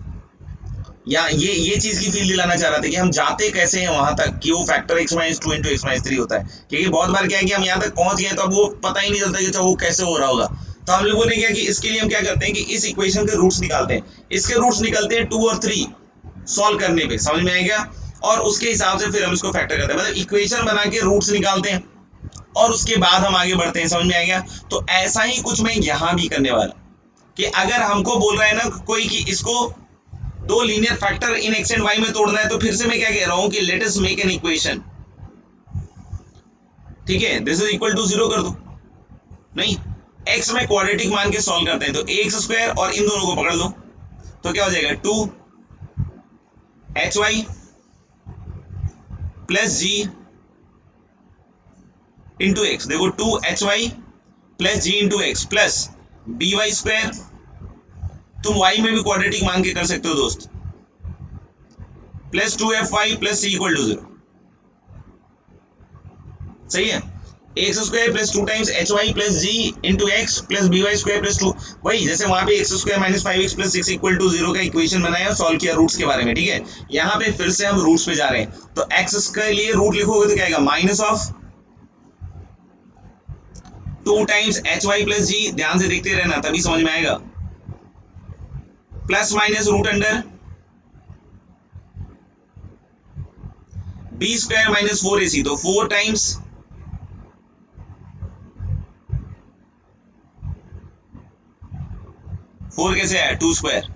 या ये चीज की फील दिलाना चाह रहा था कि हम जाते कैसे हैं वहां तक कि वो factor x minus 2 into x minus 3 होता है, क्योंकि बहुत बार क्या है कि हम यहाँ तक पहुंच गए तो अब वो पता ही नहीं चलता कि अच्छा वो कैसे हो रहा होगा। तो हम लोगों ने क्या कि इसके लिए हम क्या करते हैं कि इस इक्वेशन के रूट्स निकालते हैं, इसके रूट्स निकलते हैं 2 और 3 सॉल्व करने पे, समझ में आएगा, और उसके हिसाब से फिर हम इसको फैक्टर करते हैं, मतलब इक्वेशन बना के रूट्स निकालते हैं और उसके बाद हम आगे बढ़ते हैं, समझ में आएगा। तो ऐसा ही कुछ मैं यहाँ भी करने वाला कि अगर हमको बोल रहा है ना कोई कि इसको 2 linear factor in x and y में तोड़ना है, तो फिर से मैं क्या कह रहा हूं कि let us make an equation, ठीक है, दिस इज इक्वल टू 0 कर दो, नहीं एक्स में क्वाड्रेटिक मान के सॉल्व करते हैं, तो एक्स स्क्वायर और इन दोनों को पकड़ लो, तो क्या हो जाएगा 2 h y plus g into x, देखो 2 h y plus g into x plus b y square, तुम वाई में भी क्वाड्रेटिक मान के कर सकते हो दोस्त, plus 2f(y) plus c equal to 0, सही है। X square plus 2 times h y plus g into x plus b y square plus 2, वही जैसे वहां पे x square minus 5x plus 6 equal to 0 का इक्वेशन बनाया और सॉल्व किया रूट्स के बारे में, ठीक है। यहाँ पे फिर से हम रूट्स पे जा रहे हैं, तो एक्स के लिए रूट लिखोगे तो क्या आएगा, minus of 2 times h y plus g, ध्यान से देखते रहना तभी समझ में आएगा, plus minus root under b square minus 4ac, तो 4 टाइम्स 4 कैसे आया 2 स्क्वायर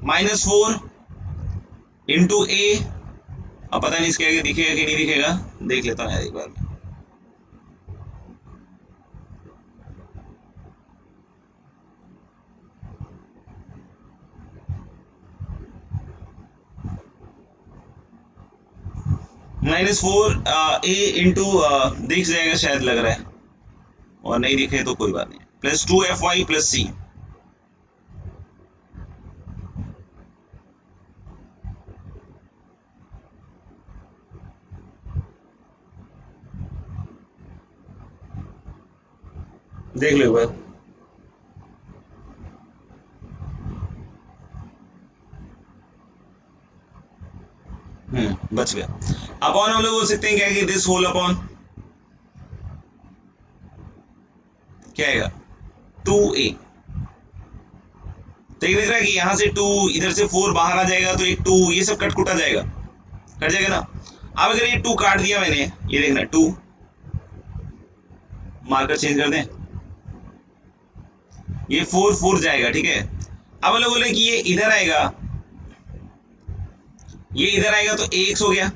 माइनस 4 इंटू ए, अब पता नहीं इसके आगे दिखेगा कि नहीं दिखेगा, देख लेता हूँ यार एक बार, -4 ए इंटू दिख जाएगा शायद, लग रहा है, और नहीं दिखे तो कोई बात नहीं, प्लस 2f(y) प्लस सी, देख लो एक बार, बच गया। अपॉन हम लोग बोल सकते हैं क्या कि दिस होल अपॉन क्या आएगा 2a। तो देख रहा है कि यहाँ से 2 इधर से 4 बाहर आ जाएगा तो एक 2 ये सब कट आ जाएगा, कट जाएगा ना। अब अगर ये 2 काट दिया मैंने, ये देखना 2 मार्कर चेंज कर दें, ये 4 4 जाएगा, ठीक है। अब लोग बोले कि ये इधर आएगा, ये इधर आएगा तो ax हो गया।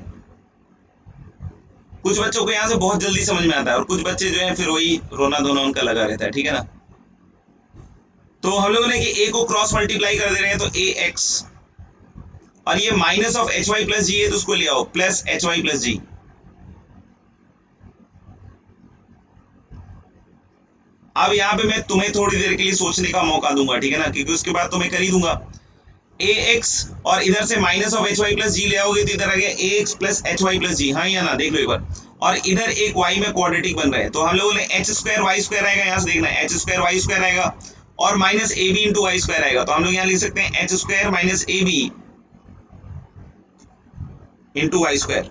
कुछ बच्चों को यहाँ से बहुत जल्दी समझ में आता है और कुछ बच्चे जो है फिर वही रोना धोना उनका लगा रहता है, ठीक है ना। तो हम लोगों ने कि a को क्रॉस मल्टीप्लाई कर दे रहे हैं तो ax, और ये minus of h y plus g है तो उसको ले आओ plus h y plus g. अब यहाँ पे मैं तुम्हें थोड़ी देर के लिए सोचने का मौका दूंगा, ठीक है ना, क्योंकि उसके बाद तो मैं कर ही दूंगा। ax और इधर से minus of h y plus g ले आओगे तो इधर आ गया ax plus h y plus g, हाँ या ना, देख लो एक बार। और इधर एक y में क्वाड्रेटिक बन रहा है तो हम लोगों ने एच स्क्वायर वाई स्क्वायर आएगा, यहाँ से देखना एच स्क्वायर वाई स्क्वायर आएगा और minus a b into y square आएगा। तो हम लोग यहाँ लिख सकते हैं h square minus a b into y square.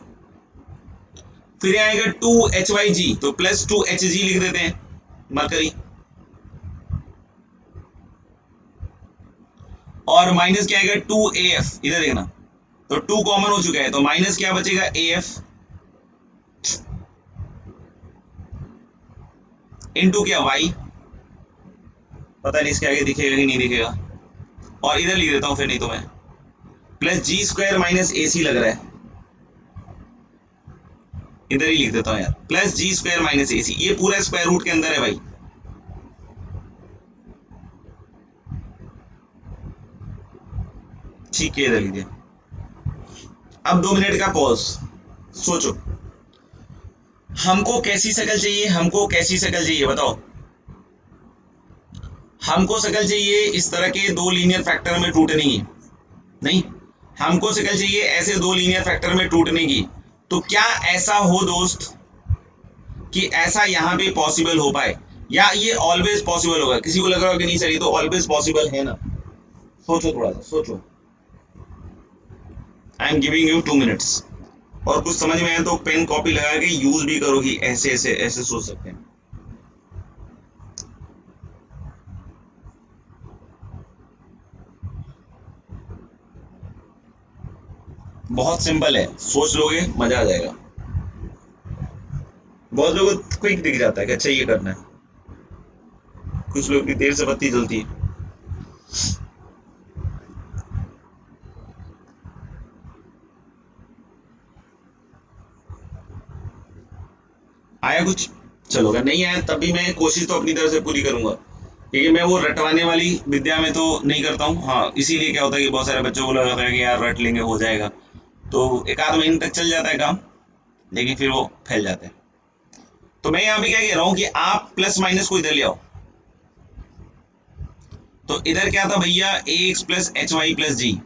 फिर आएगा 2hy तो प्लस 2hg लिख देते हैं मरकरी, और माइनस क्या आएगा 2af, इधर देखना तो 2 कॉमन हो चुका है तो माइनस क्या बचेगा af इंटू क्या y, पता नहीं इसके आगे दिखेगा कि नहीं दिखेगा, और इधर लिख देता हूं फिर नहीं तो मैं plus g square minus a सी लग रहा है, इधर ही लिख देता हूं यार plus g square minus a c, ये पूरा स्क्वायर रूट के अंदर है भाई। ठीक है इधर लिख दिया। अब 2 मिनट का पॉज, सोचो हमको कैसी शक्ल चाहिए, हमको कैसी शक्ल चाहिए बताओ। हमको शक्ल चाहिए इस तरह के 2 लीनियर फैक्टर में टूटने की, नहीं हमको शक्ल चाहिए ऐसे 2 लीनियर फैक्टर में टूटने की। तो क्या ऐसा हो दोस्त कि ऐसा यहाँ पे पॉसिबल हो पाए, या ये ऑलवेज पॉसिबल होगा? किसी को लग रहा हो कि नहीं सर ये तो ऑलवेज पॉसिबल है ना, सोचो थोड़ा सा सोचो। I am giving you 2 minutes, और कुछ समझ में आए तो पेन कॉपी लगा के यूज भी करो कि ऐसे ऐसे ऐसे सोच सकते हैं। बहुत सिंपल है, सोच लोगे मजा आ जाएगा। बहुत लोगों को क्विक दिख जाता है कि अच्छा ये करना है, कुछ लोग की देर से बत्ती जलती है। आया कुछ? चलो अगर नहीं आया तब भी मैं कोशिश तो अपनी तरफ से पूरी करूंगा, क्योंकि मैं वो रटवाने वाली विद्या में तो नहीं करता हूँ। हाँ इसीलिए क्या होता है कि बहुत सारे बच्चों को लगा है कि यार रट लेंगे हो जाएगा, तो एक आध महीने तक चल जाता है काम, लेकिन फिर वो फैल जाते हैं। तो मैं यहाँ पे क्या कह रहा हूँ कि आप प्लस माइनस को इधर ले आओ। तो इधर क्या था भैया ax plus h y plus g,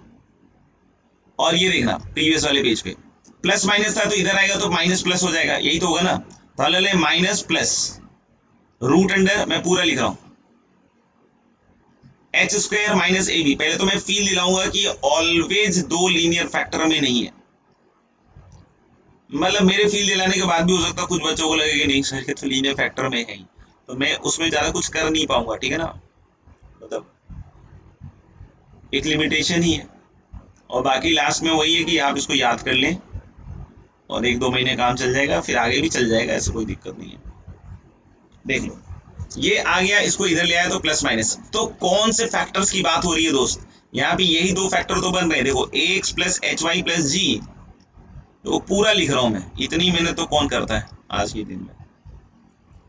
और ये देखना प्रीवियस वाले पेज पे प्लस माइनस था तो इधर आएगा तो माइनस प्लस हो जाएगा, यही तो होगा ना। तो माइनस प्लस रूट अंडर, मैं पूरा लिख रहा हूं h square minus a b. पहले तो मैं फील दिलाऊंगा कि ऑलवेज 2 लीनियर फैक्टर में नहीं है, मतलब मेरे फील दिलाने के बाद भी हो सकता है कुछ बच्चों को लगे कि नहीं सर ये तो लीनियर फैक्टर में है ही, तो मैं उसमें ज्यादा कुछ कर नहीं पाऊंगा, ठीक है ना, मतलब एक लिमिटेशन ही है। और बाकी लास्ट में वही है कि आप इसको याद कर लें और 1-2 महीने काम चल जाएगा, फिर आगे भी चल जाएगा, ऐसा कोई दिक्कत नहीं है। देख लो ये आ गया, इसको इधर ले आया तो प्लस माइनस। तो कौन से फैक्टर्स की बात हो रही है दोस्त, यहाँ पे यही 2 फैक्टर तो बन रहे हैं। देखो ax plus h y plus g, तो पूरा लिख रहा हूं मैं, इतनी मेहनत तो कौन करता है आज के दिन में,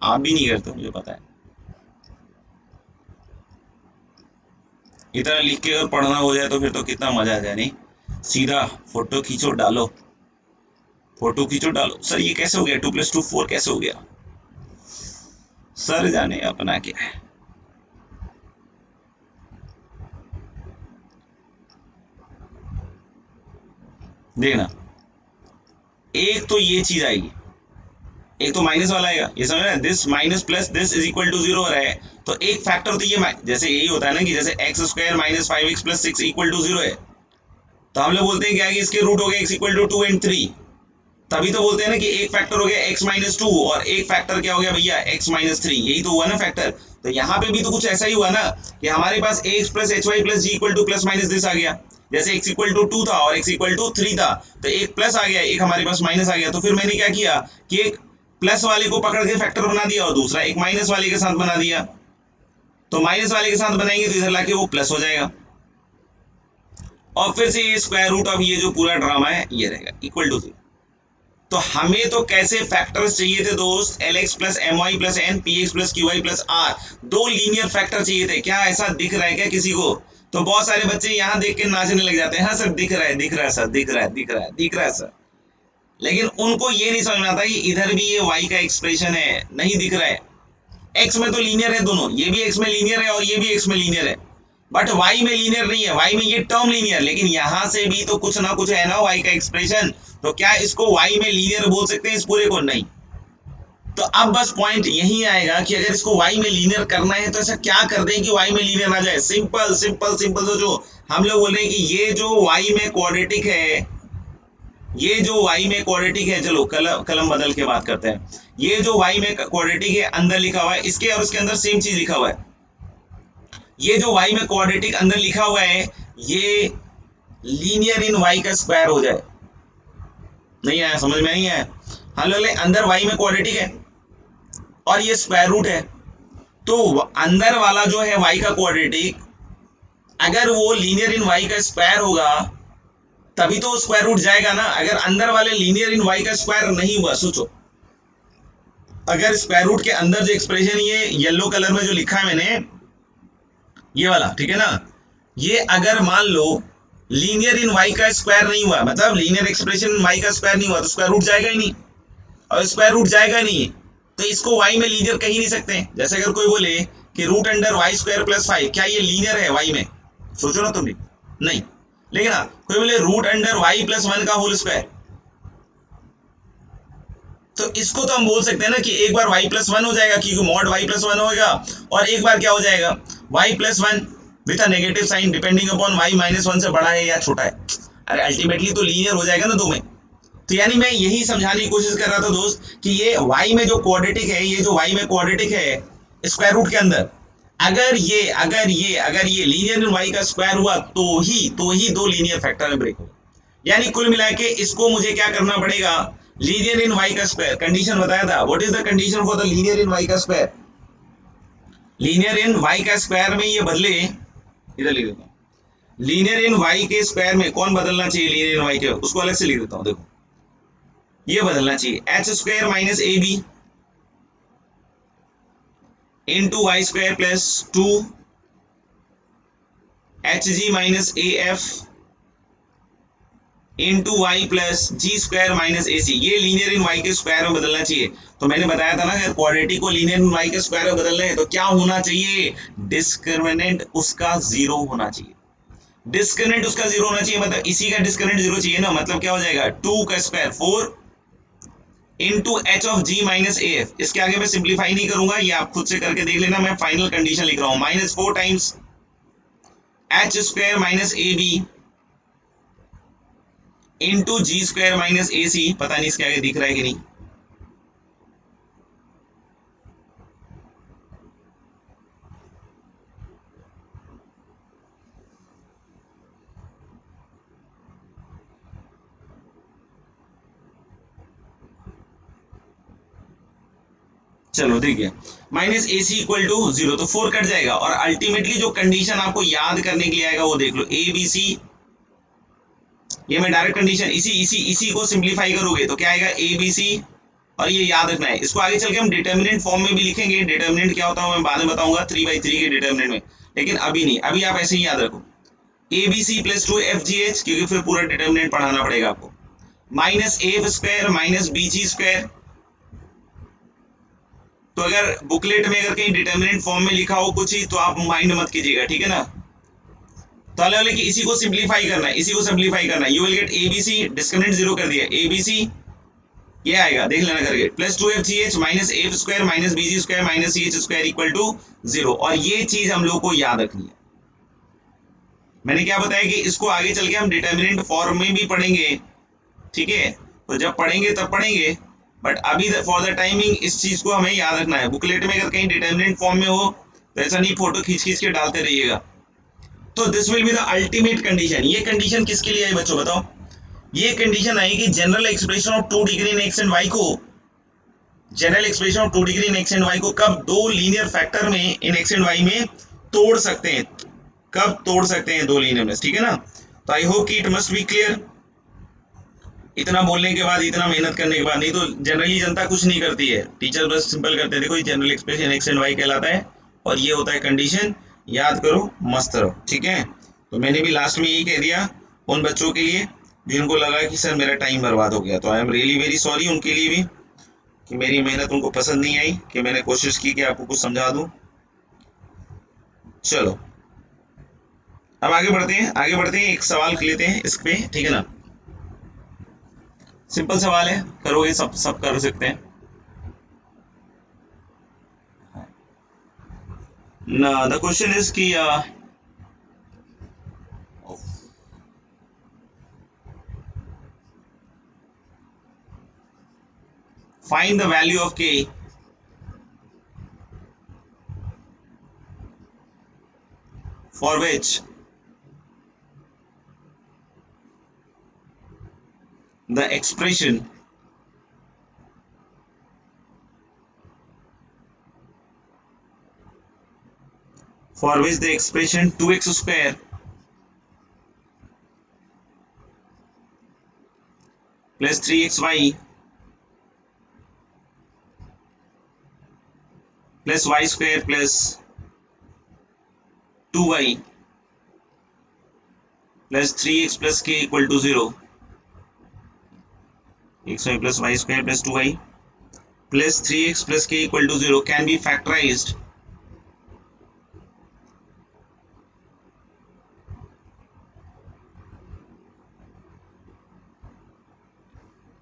आप भी नहीं करते मुझे पता है। इतना लिख के अगर पढ़ना हो जाए तो फिर तो कितना मजा आ जाए, नहीं सीधा फोटो खींचो डालो, फोटो खींचो डालो। सर ये कैसे हो गया 2 + 2 4 कैसे हो गया, सर जाने अपना क्या है। देखना एक तो ये चीज आएगी, एक तो माइनस वाला आएगा, ये समझ रहे हैं, this minus plus this is equal to 0 हो रहा है। तो एक फैक्टर तो ये जैसे यही होता है ना कि जैसे x square minus 5x plus 6 equal to 0 है, तो हम लोग बोलते हैं क्या कि इसके रूट हो गए x इक्वल टू 2 and 3, तभी तो बोलते हैं ना कि एक फैक्टर हो गया x-2 और एक फैक्टर क्या हो गया भैया x-3, यही तो हुआ ना फैक्टर। तो यहाँ पे भी तो कुछ ऐसा ही हुआ ना कि हमारे पास ax plus h y plus g equal to plus minus this आ गया। जैसे x इक्वल टू 2 था और x इक्वल टू 3 था, तो एक प्लस आ गया, एक हमारे पास माइनस आ गया। तो फिर मैंने क्या किया कि एक प्लस वाले को पकड़ के फैक्टर बना दिया और दूसरा एक माइनस वाले के साथ बना दिया। तो माइनस वाले के साथ बनाएंगे तो इधर लाके वो प्लस हो जाएगा और फिर से ये स्क्वायर रूट ऑफ ये जो पूरा ड्रामा है ये रहेगा इक्वल टू 0। तो हमें तो कैसे फैक्टर्स चाहिए थे दोस्त, Lx plus m y plus n, p x plus q y plus r, दो लीनियर फैक्टर चाहिए थे। क्या ऐसा दिख रहा है क्या किसी को? तो बहुत सारे बच्चे यहाँ देख के नाचने लग जाते हैं, हाँ सर दिख रहा है, दिख रहा है सर, दिख रहा है, दिख रहा है, दिख रहा है सर। लेकिन उनको ये नहीं समझ में आता कि इधर भी ये y का एक्सप्रेशन है, नहीं दिख रहा है। x में तो लीनियर है दोनों, ये भी x में लीनियर है और ये भी x में लीनियर है, बट y में लीनियर नहीं है, y में ये टर्म लीनियर, लेकिन यहां से भी तो कुछ ना कुछ है ना y का एक्सप्रेशन। तो क्या इसको y में लीनियर बोल सकते हैं इस पूरे को? नहीं। तो अब बस पॉइंट यही आएगा कि अगर इसको y में लीनियर करना है तो ऐसा क्या कर दें कि y में लीनियर आ जाए। Simple simple simple. तो जो हम लोग बोल रहे हैं कि ये जो y में क्वाड्रेटिक है, ये जो y में क्वाड्रेटिक है, चलो कलम बदल के बात करते हैं। ये जो y में क्वाड्रेटिक है अंदर लिखा हुआ है, इसके और इसके अंदर सेम चीज लिखा हुआ है। ये जो y में क्वाड्रेटिक अंदर लिखा हुआ है ये लीनियर इन y का स्क्वायर हो जाए। नहीं आया? समझ में नहीं आया? हाँ लोग, अंदर y में क्वाड्रेटिक है और ये स्क्वायर रूट है, तो अंदर वाला जो है y का क्वाड्रेटिक अगर वो लीनियर इन y का स्क्वायर होगा तभी तो स्क्वायर रूट जाएगा ना। अगर अंदर वाले लीनियर इन y का स्क्वायर नहीं हुआ, सोचो अगर स्क्वायर रूट के अंदर जो एक्सप्रेशन ये येलो कलर में जो लिखा है मैंने ये वाला, ठीक है ना, ये अगर मान लो लीनियर इन y का स्क्वायर नहीं हुआ, मतलब लीनियर एक्सप्रेशन इन y का स्क्वायर नहीं हुआ, तो स्क्वायर रूट जाएगा ही नहीं। और स्क्वायर रूट जाएगा नहीं तो इसको y में लीनियर कह ही नहीं सकते। जैसे अगर कोई बोले कि root under y square plus 5, क्या ये लीनियर है y में? सोचो ना तुम भी, नहीं। लेकिन हाँ कोई बोले रूट अंडर वाई प्लस 1 का होल स्क्वायर, तो इसको तो हम बोल सकते हैं ना कि एक बार y प्लस 1 हो जाएगा क्योंकि मॉड y प्लस 1 होगा, और एक बार क्या हो जाएगा y plus 1 with a negative sign depending upon y minus 1 से बड़ा है या छोटा है। अरे अल्टीमेटली तो लीनियर हो जाएगा ना दो में। तो यानी मैं यही समझाने की कोशिश कर रहा था दोस्त कि ये y में जो क्वाड्रेटिक है, ये जो y में क्वाड्रेटिक है स्क्वायर रूट के अंदर, अगर ये लीनियर इन y का स्क्वायर हुआ तो ही दो लीनियर फैक्टर में ब्रेक होगा। यानी कुल मिला के इसको मुझे क्या करना पड़ेगा, लीनियर इन y का स्क्वायर, कंडीशन बताया था। What is the condition for the linear in y का स्क्वायर? लीनियर इन y का स्क्वायर में ये बदले, इधर लिख देता हूं, लीनियर इन y के स्क्वायर में कौन बदलना चाहिए? लीनियर इन y के, उसको अलग से लिख देता हूं। देखो ये बदलना चाहिए h square minus a b into y square plus 2 h g minus a f into y plus g square minus a c. ये लीनियर इन वाई के स्क्वायर में बदलना चाहिए। तो मैंने बताया था ना अगर क्वाड्रेटिक को लीनियर इन वाई के स्क्वायर में बदलना है तो क्या होना चाहिए? डिस्क्रिमिनेंट उसका 0 होना चाहिए। डिस्क्रिमिनेंट उसका 0 होना चाहिए, मतलब इसी का डिस्क्रिमिनेंट 0 चाहिए ना। मतलब क्या हो जाएगा 2 का square 4 into h of g minus a f. इसके आगे मैं सिंप्लीफाई नहीं करूंगा, ये आप खुद से करके देख लेना। मैं फाइनल कंडीशन लिख रहा हूं minus 4 times h square minus a b into g square minus a c. पता नहीं इसके आगे दिख रहा है कि नहीं। चलो देखिए minus a c equal to 0, तो 4 कट जाएगा और अल्टीमेटली जो कंडीशन आपको याद करने के लिए आएगा वो देख लो, ए बी सी। ये मैं डायरेक्ट कंडीशन इसी को सिंप्लीफाई करोगे तो क्या आएगा ए बी सी, और ये याद रखना है। इसको आगे चल के हम डिटर्मिनेंट फॉर्म में भी लिखेंगे। डिटर्मिनेंट क्या होता है मैं बाद में बताऊंगा 3/3 के डिटर्मिनेंट में, लेकिन अभी नहीं, अभी आप ऐसे ही याद रखो a b c plus 2 f g h, क्योंकि फिर पूरा डिटर्मिनेंट पढ़ाना पड़ेगा आपको, minus f square minus b g square. तो अगर बुकलेट में अगर कहीं डिटर्मिनेंट फॉर्म में लिखा हो कुछ ही तो आप माइंड मत कीजिएगा, ठीक है ना। तो अलग कि इसी को सिंप्लीफाई करना है, इसी को सिंप्लीफाई करना है। You will get a b c, discriminant 0 कर दिया, ए बी सी ये आएगा, देख लेना करके, plus 2 f g h minus f square minus b g square minus c h square equal to 0। और ये चीज हम लोग को याद रखनी है। मैंने क्या बताया कि इसको आगे चल के हम डिटर्मिनेंट फॉर्म में भी पढ़ेंगे, ठीक है। तो जब पढ़ेंगे तब पढ़ेंगे, बट अभी फॉर द टाइमिंग इस चीज को हमें याद रखना है। बुकलेट में अगर कहीं डिटर्मिनेंट फॉर्म में हो तो ऐसा नहीं फोटो खींच खींच के डालते रहिएगा। तो this will be the ultimate condition. ये कंडीशन किसके लिए आई बच्चों बताओ? ये कंडीशन आई कि general expression of 2 degree in x and y को, general expression of 2 degree in x and y को कब दो लीनियर फैक्टर में इन एक्स एंड वाई में तोड़ सकते हैं, कब तोड़ सकते हैं दो लीनियर में, ठीक है ना? तो आई होप कि इट मस्ट बी क्लियर। इतना बोलने के बाद, इतना मेहनत करने के बाद, नहीं तो जनरली जनता कुछ नहीं करती है, टीचर बस सिंपल करते हैं, देखो ये general expression x and y कहलाता है और ये होता है कंडीशन, याद करो, मस्त रहो, ठीक है? तो मैंने भी लास्ट में यही कह दिया उन बच्चों के लिए जिनको लगा कि सर मेरा टाइम बर्बाद हो गया, तो I am really very sorry उनके लिए भी कि मेरी मेहनत उनको पसंद नहीं आई, कि मैंने कोशिश की कि आपको कुछ समझा दूं। चलो अब आगे बढ़ते हैं, आगे बढ़ते हैं, एक सवाल लेते हैं इस पे, ठीक है ना? सिंपल सवाल है, करोगे, सब सब कर सकते हैं ना। द क्वेश्चन इज कि find the value of k for which the expression for which the expression 2x square plus 3xy plus y square plus 2y plus 3x plus k equal to 0, xy plus y square plus 2y plus 3x plus k equal to 0 can be factorized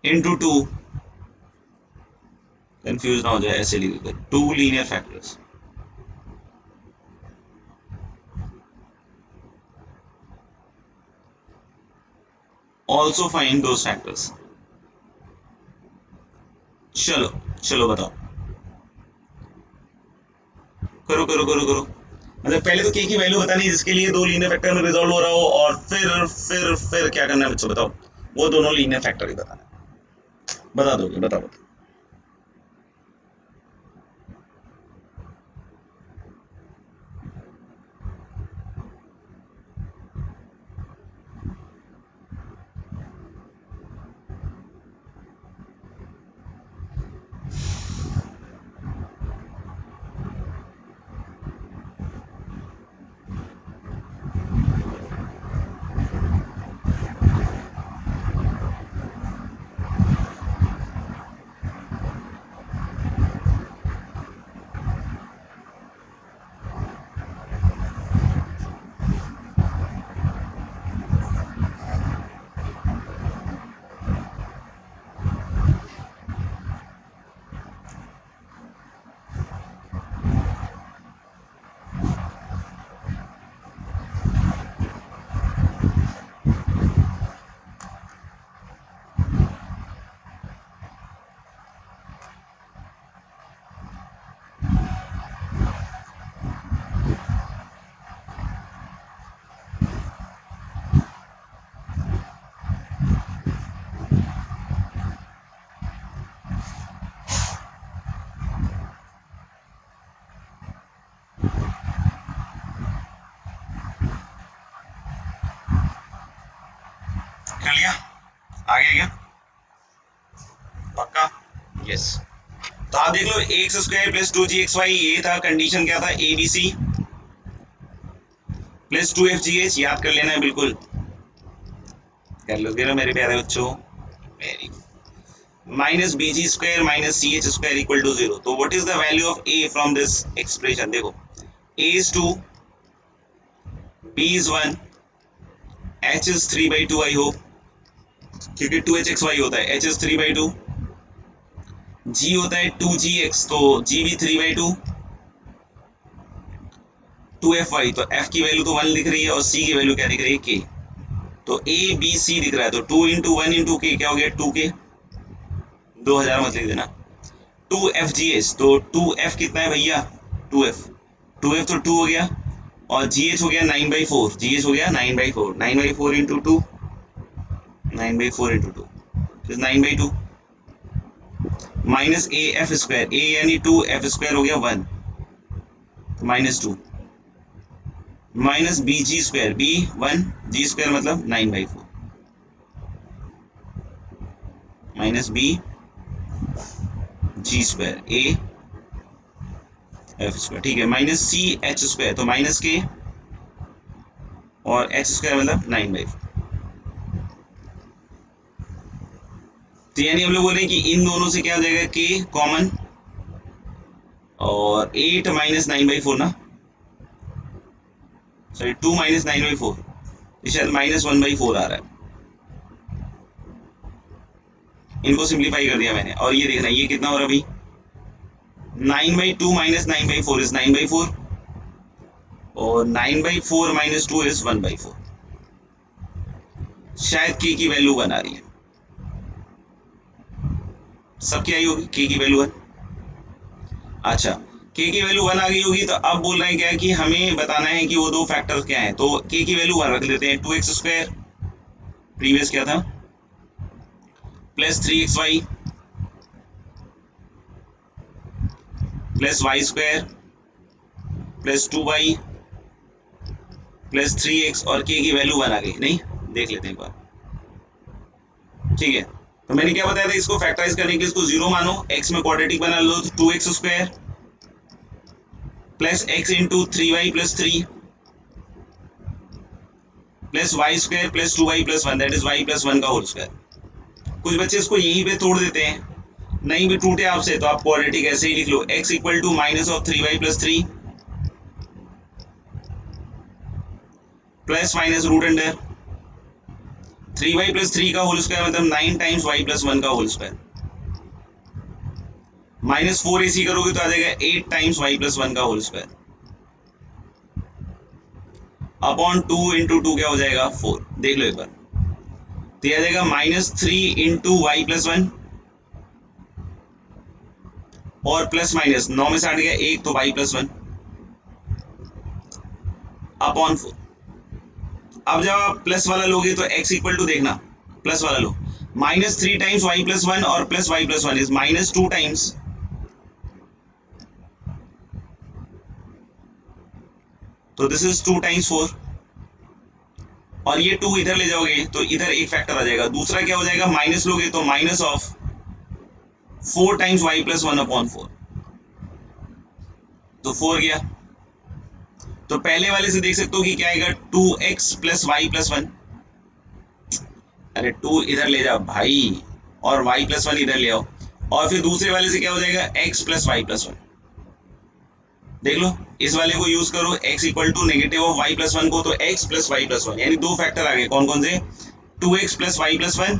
into 2, confuse ना हो जाए ऐसे लिख कर, 2 linear factors. Also find those factors. चलो चलो बताओ, करो करो करो करो। मतलब पहले तो के की वैल्यू बतानी जिसके लिए दो लीनियर फैक्टर में रिजॉल्व हो रहा हो, और फिर क्या करना है बच्चों बताओ? वो दोनों लीनियर फैक्टर ही बताना है। बता दोगे? बताओ बताओ। कर लिया? आ गया क्या? पक्का? यस। तो आप देख लो, एक्स स्क्वायर प्लस 2gxy, ये था कंडीशन, क्या था? abc प्लस 2fgh, याद कर लेना है बिल्कुल, कर लोगे ना मेरे प्यारे बच्चों? Very minus bg square minus ch square equal to 0। तो what is the value of a from this expression? देखो, a is 2, b is 1, h is 3/2, I hope, क्योंकि 2hxy होता है, h is 3/2, g होता है 2gx, तो g भी 3/2, 2fy, तो f की वैल्यू तो 1 दिख रही है और c की वैल्यू क्या दिख रही है? k। तो a b c दिख रहा है, तो 2 इंटू 1 इंटू k क्या हो गया? 2k। 2000 मत लिख देना। 2FGH, तो 2F कितना है भैया, 2F, 2F तो 2 हो गया, और GH हो गया 9/4, GH हो गया 9/4, 9/4 into 2, 9/4 into 2 9/2, minus AF², A यानी 2F² हो गया 1, तो -2, माइनस BG², B 1, G² मतलब 9/4, माइनस BG², AF², ठीक है, माइनस CH², तो माइनस K, और H² मतलब 9/4। तो यानी हम लोग बोल रहे हैं कि इन दोनों से क्या हो जाएगा, K कॉमन, और 8 माइनस 9/4 ना, सॉरी 2 माइनस 9/4, शायद -1/4 आ रहा है। इनको सिंप्लीफाई कर दिया मैंने, और ये देखना ये कितना हो रहा है भाई, 9/2 माइनस 9/4 इज 9/4, और 9/4 माइनस 2 इज 1/4। शायद K की वैल्यू 1 आ रही है, सब क्या आई होगी, K की वैल्यू 1। अच्छा, K की वैल्यू 1 आ गई होगी, तो अब बोल रहे हैं क्या कि हमें बताना है कि वो दो फैक्टर क्या हैं, तो K की वैल्यू 1 रख लेते हैं, 2x², प्रीवियस क्या था, plus 3xy plus y² plus 2y plus 3x, और K की वैल्यू 1 आ गई, नहीं देख लेते हैं एक बार, ठीक है। तो मैंने क्या बताया था, इसको फैक्टराइज करने के लिए इसको 0 मानो, x में क्वाड्रेटिक बना लो, तो 2x² plus x into 3y plus 3 plus y² plus 2y plus 1, that is y plus 1 का होल स्क्वायर। कुछ बच्चे इसको यहीं पे तोड़ देते हैं, नहीं भी टूटे आपसे तो आप क्वाड्रेटिक ऐसे ही लिख लो, x equal to minus of 3y plus 3 plus minus root under 3y plus 3 का होल स्क्वायर मतलब 9 टाइम्स y प्लस 1 का होल स्क्वायर, -4 AC करोगे तो आ जाएगा 8 टाइम्स y प्लस 1 का होल स्क्वायर, अपॉन 2 इंटू 2 क्या हो जाएगा 4, देख लो एक बार, तो यह आ जाएगा -3 इंटू वाई प्लस 1, और प्लस माइनस 9 में से हट गया 1, तो y प्लस 1 अपॉन 4। अब जब आप प्लस वाला लोगे तो x इक्वल टू देखना, प्लस वाला लो, -3 टाइम्स y प्लस 1 और plus y plus 1 is -2 times, तो दिस इज 2 टाइम्स 4, और ये 2 इधर ले जाओगे तो इधर एक फैक्टर आ जाएगा, दूसरा क्या हो जाएगा, माइनस लोगे तो minus of 4 times y plus 1 upon 4, तो 4 गया। तो पहले वाले से देख सकते हो कि क्या आएगा, 2x प्लस वाई प्लस 1, अरे 2 इधर ले जाओ भाई, और y प्लस 1 इधर ले आओ, और फिर दूसरे वाले से क्या हो जाएगा, x प्लस वाई प्लस 1, देख लो इस वाले को यूज करो, x equal to negative of y plus 1 को, तो x प्लस वाई प्लस 1, यानी दो फैक्टर आ गए, कौन कौन से, 2x plus y plus 1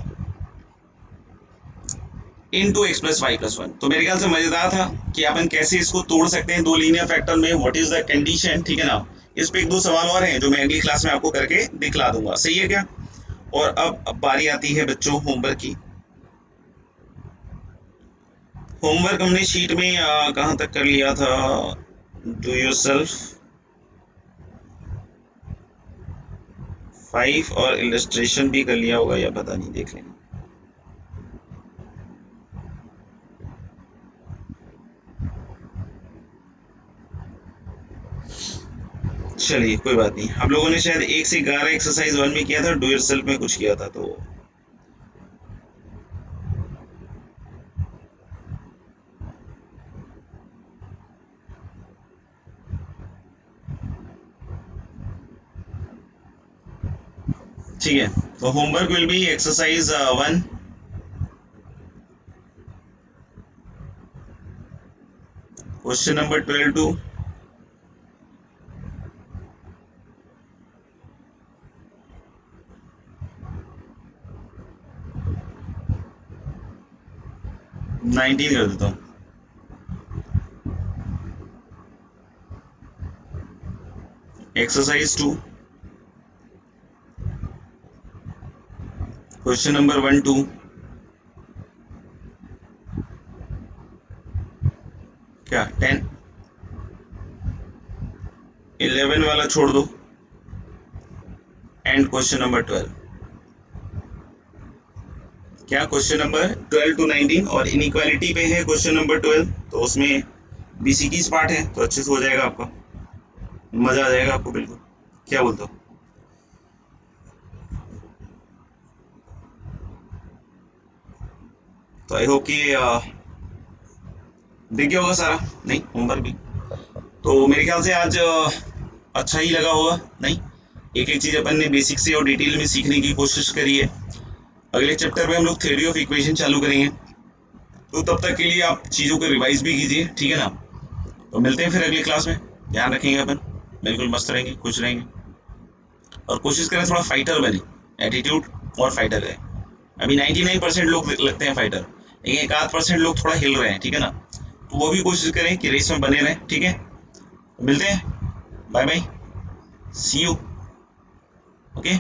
into x plus y plus 1। तो मेरे ख्याल से मजेदार था कि अपन कैसे इसको तोड़ सकते हैं दो लीनियर फैक्टर में, व्हाट इज द कंडीशन, ठीक है ना। इस पे एक दो सवाल और हैं जो मैं अगली क्लास में आपको करके दिखला दूंगा, सही है क्या। और अब बारी आती है बच्चों होमवर्क की। होमवर्क हमने शीट में कहाँ तक कर लिया था, डू योरसेल्फ 5, और इलस्ट्रेशन भी कर लिया होगा या पता नहीं, देख लेंगे। चलिए कोई बात नहीं, हम लोगों ने शायद 1 से 11 एक्सरसाइज 1 में किया था, डू योरसेल्फ में कुछ किया था, तो ठीक है। तो homework will be exercise 1, question number 12 to 19 कर देता हूँ। एक्सरसाइज 2, क्वेश्चन नंबर 1 2, क्या 10, 11 वाला छोड़ दो एंड क्वेश्चन नंबर 12। क्या क्वेश्चन नंबर 12 to 19 और इनइक्वालिटी पे है क्वेश्चन नंबर 12, तो उसमें BCTs पार्ट है तो अच्छे से हो जाएगा आपका, मजा आ जाएगा आपको बिल्कुल। क्या बोलते हो? तो आई होप कि दिख गया होगा सारा, नहीं होमवर्क भी। तो मेरे ख्याल से आज अच्छा ही लगा होगा, नहीं एक एक चीज अपन ने बेसिक से और डिटेल में सीखने की कोशिश करी है। अगले चैप्टर में हम लोग थ्योरी ऑफ इक्वेशन चालू करेंगे, तो तब तक के लिए आप चीज़ों को रिवाइज भी कीजिए, ठीक है ना। तो मिलते हैं फिर अगली क्लास में, ध्यान रखेंगे अपन, बिल्कुल मस्त रहेंगे, खुश रहेंगे और कोशिश करें थोड़ा फाइटर बने, एटीट्यूड और फाइटर है। अभी 99% लोग लगते हैं फाइटर, लेकिन 1-8% लोग थोड़ा हिल रहे हैं, ठीक है ना। तो वो भी कोशिश करें कि रेस में बने रहें, ठीक है। मिलते हैं, bye bye, see you, okay.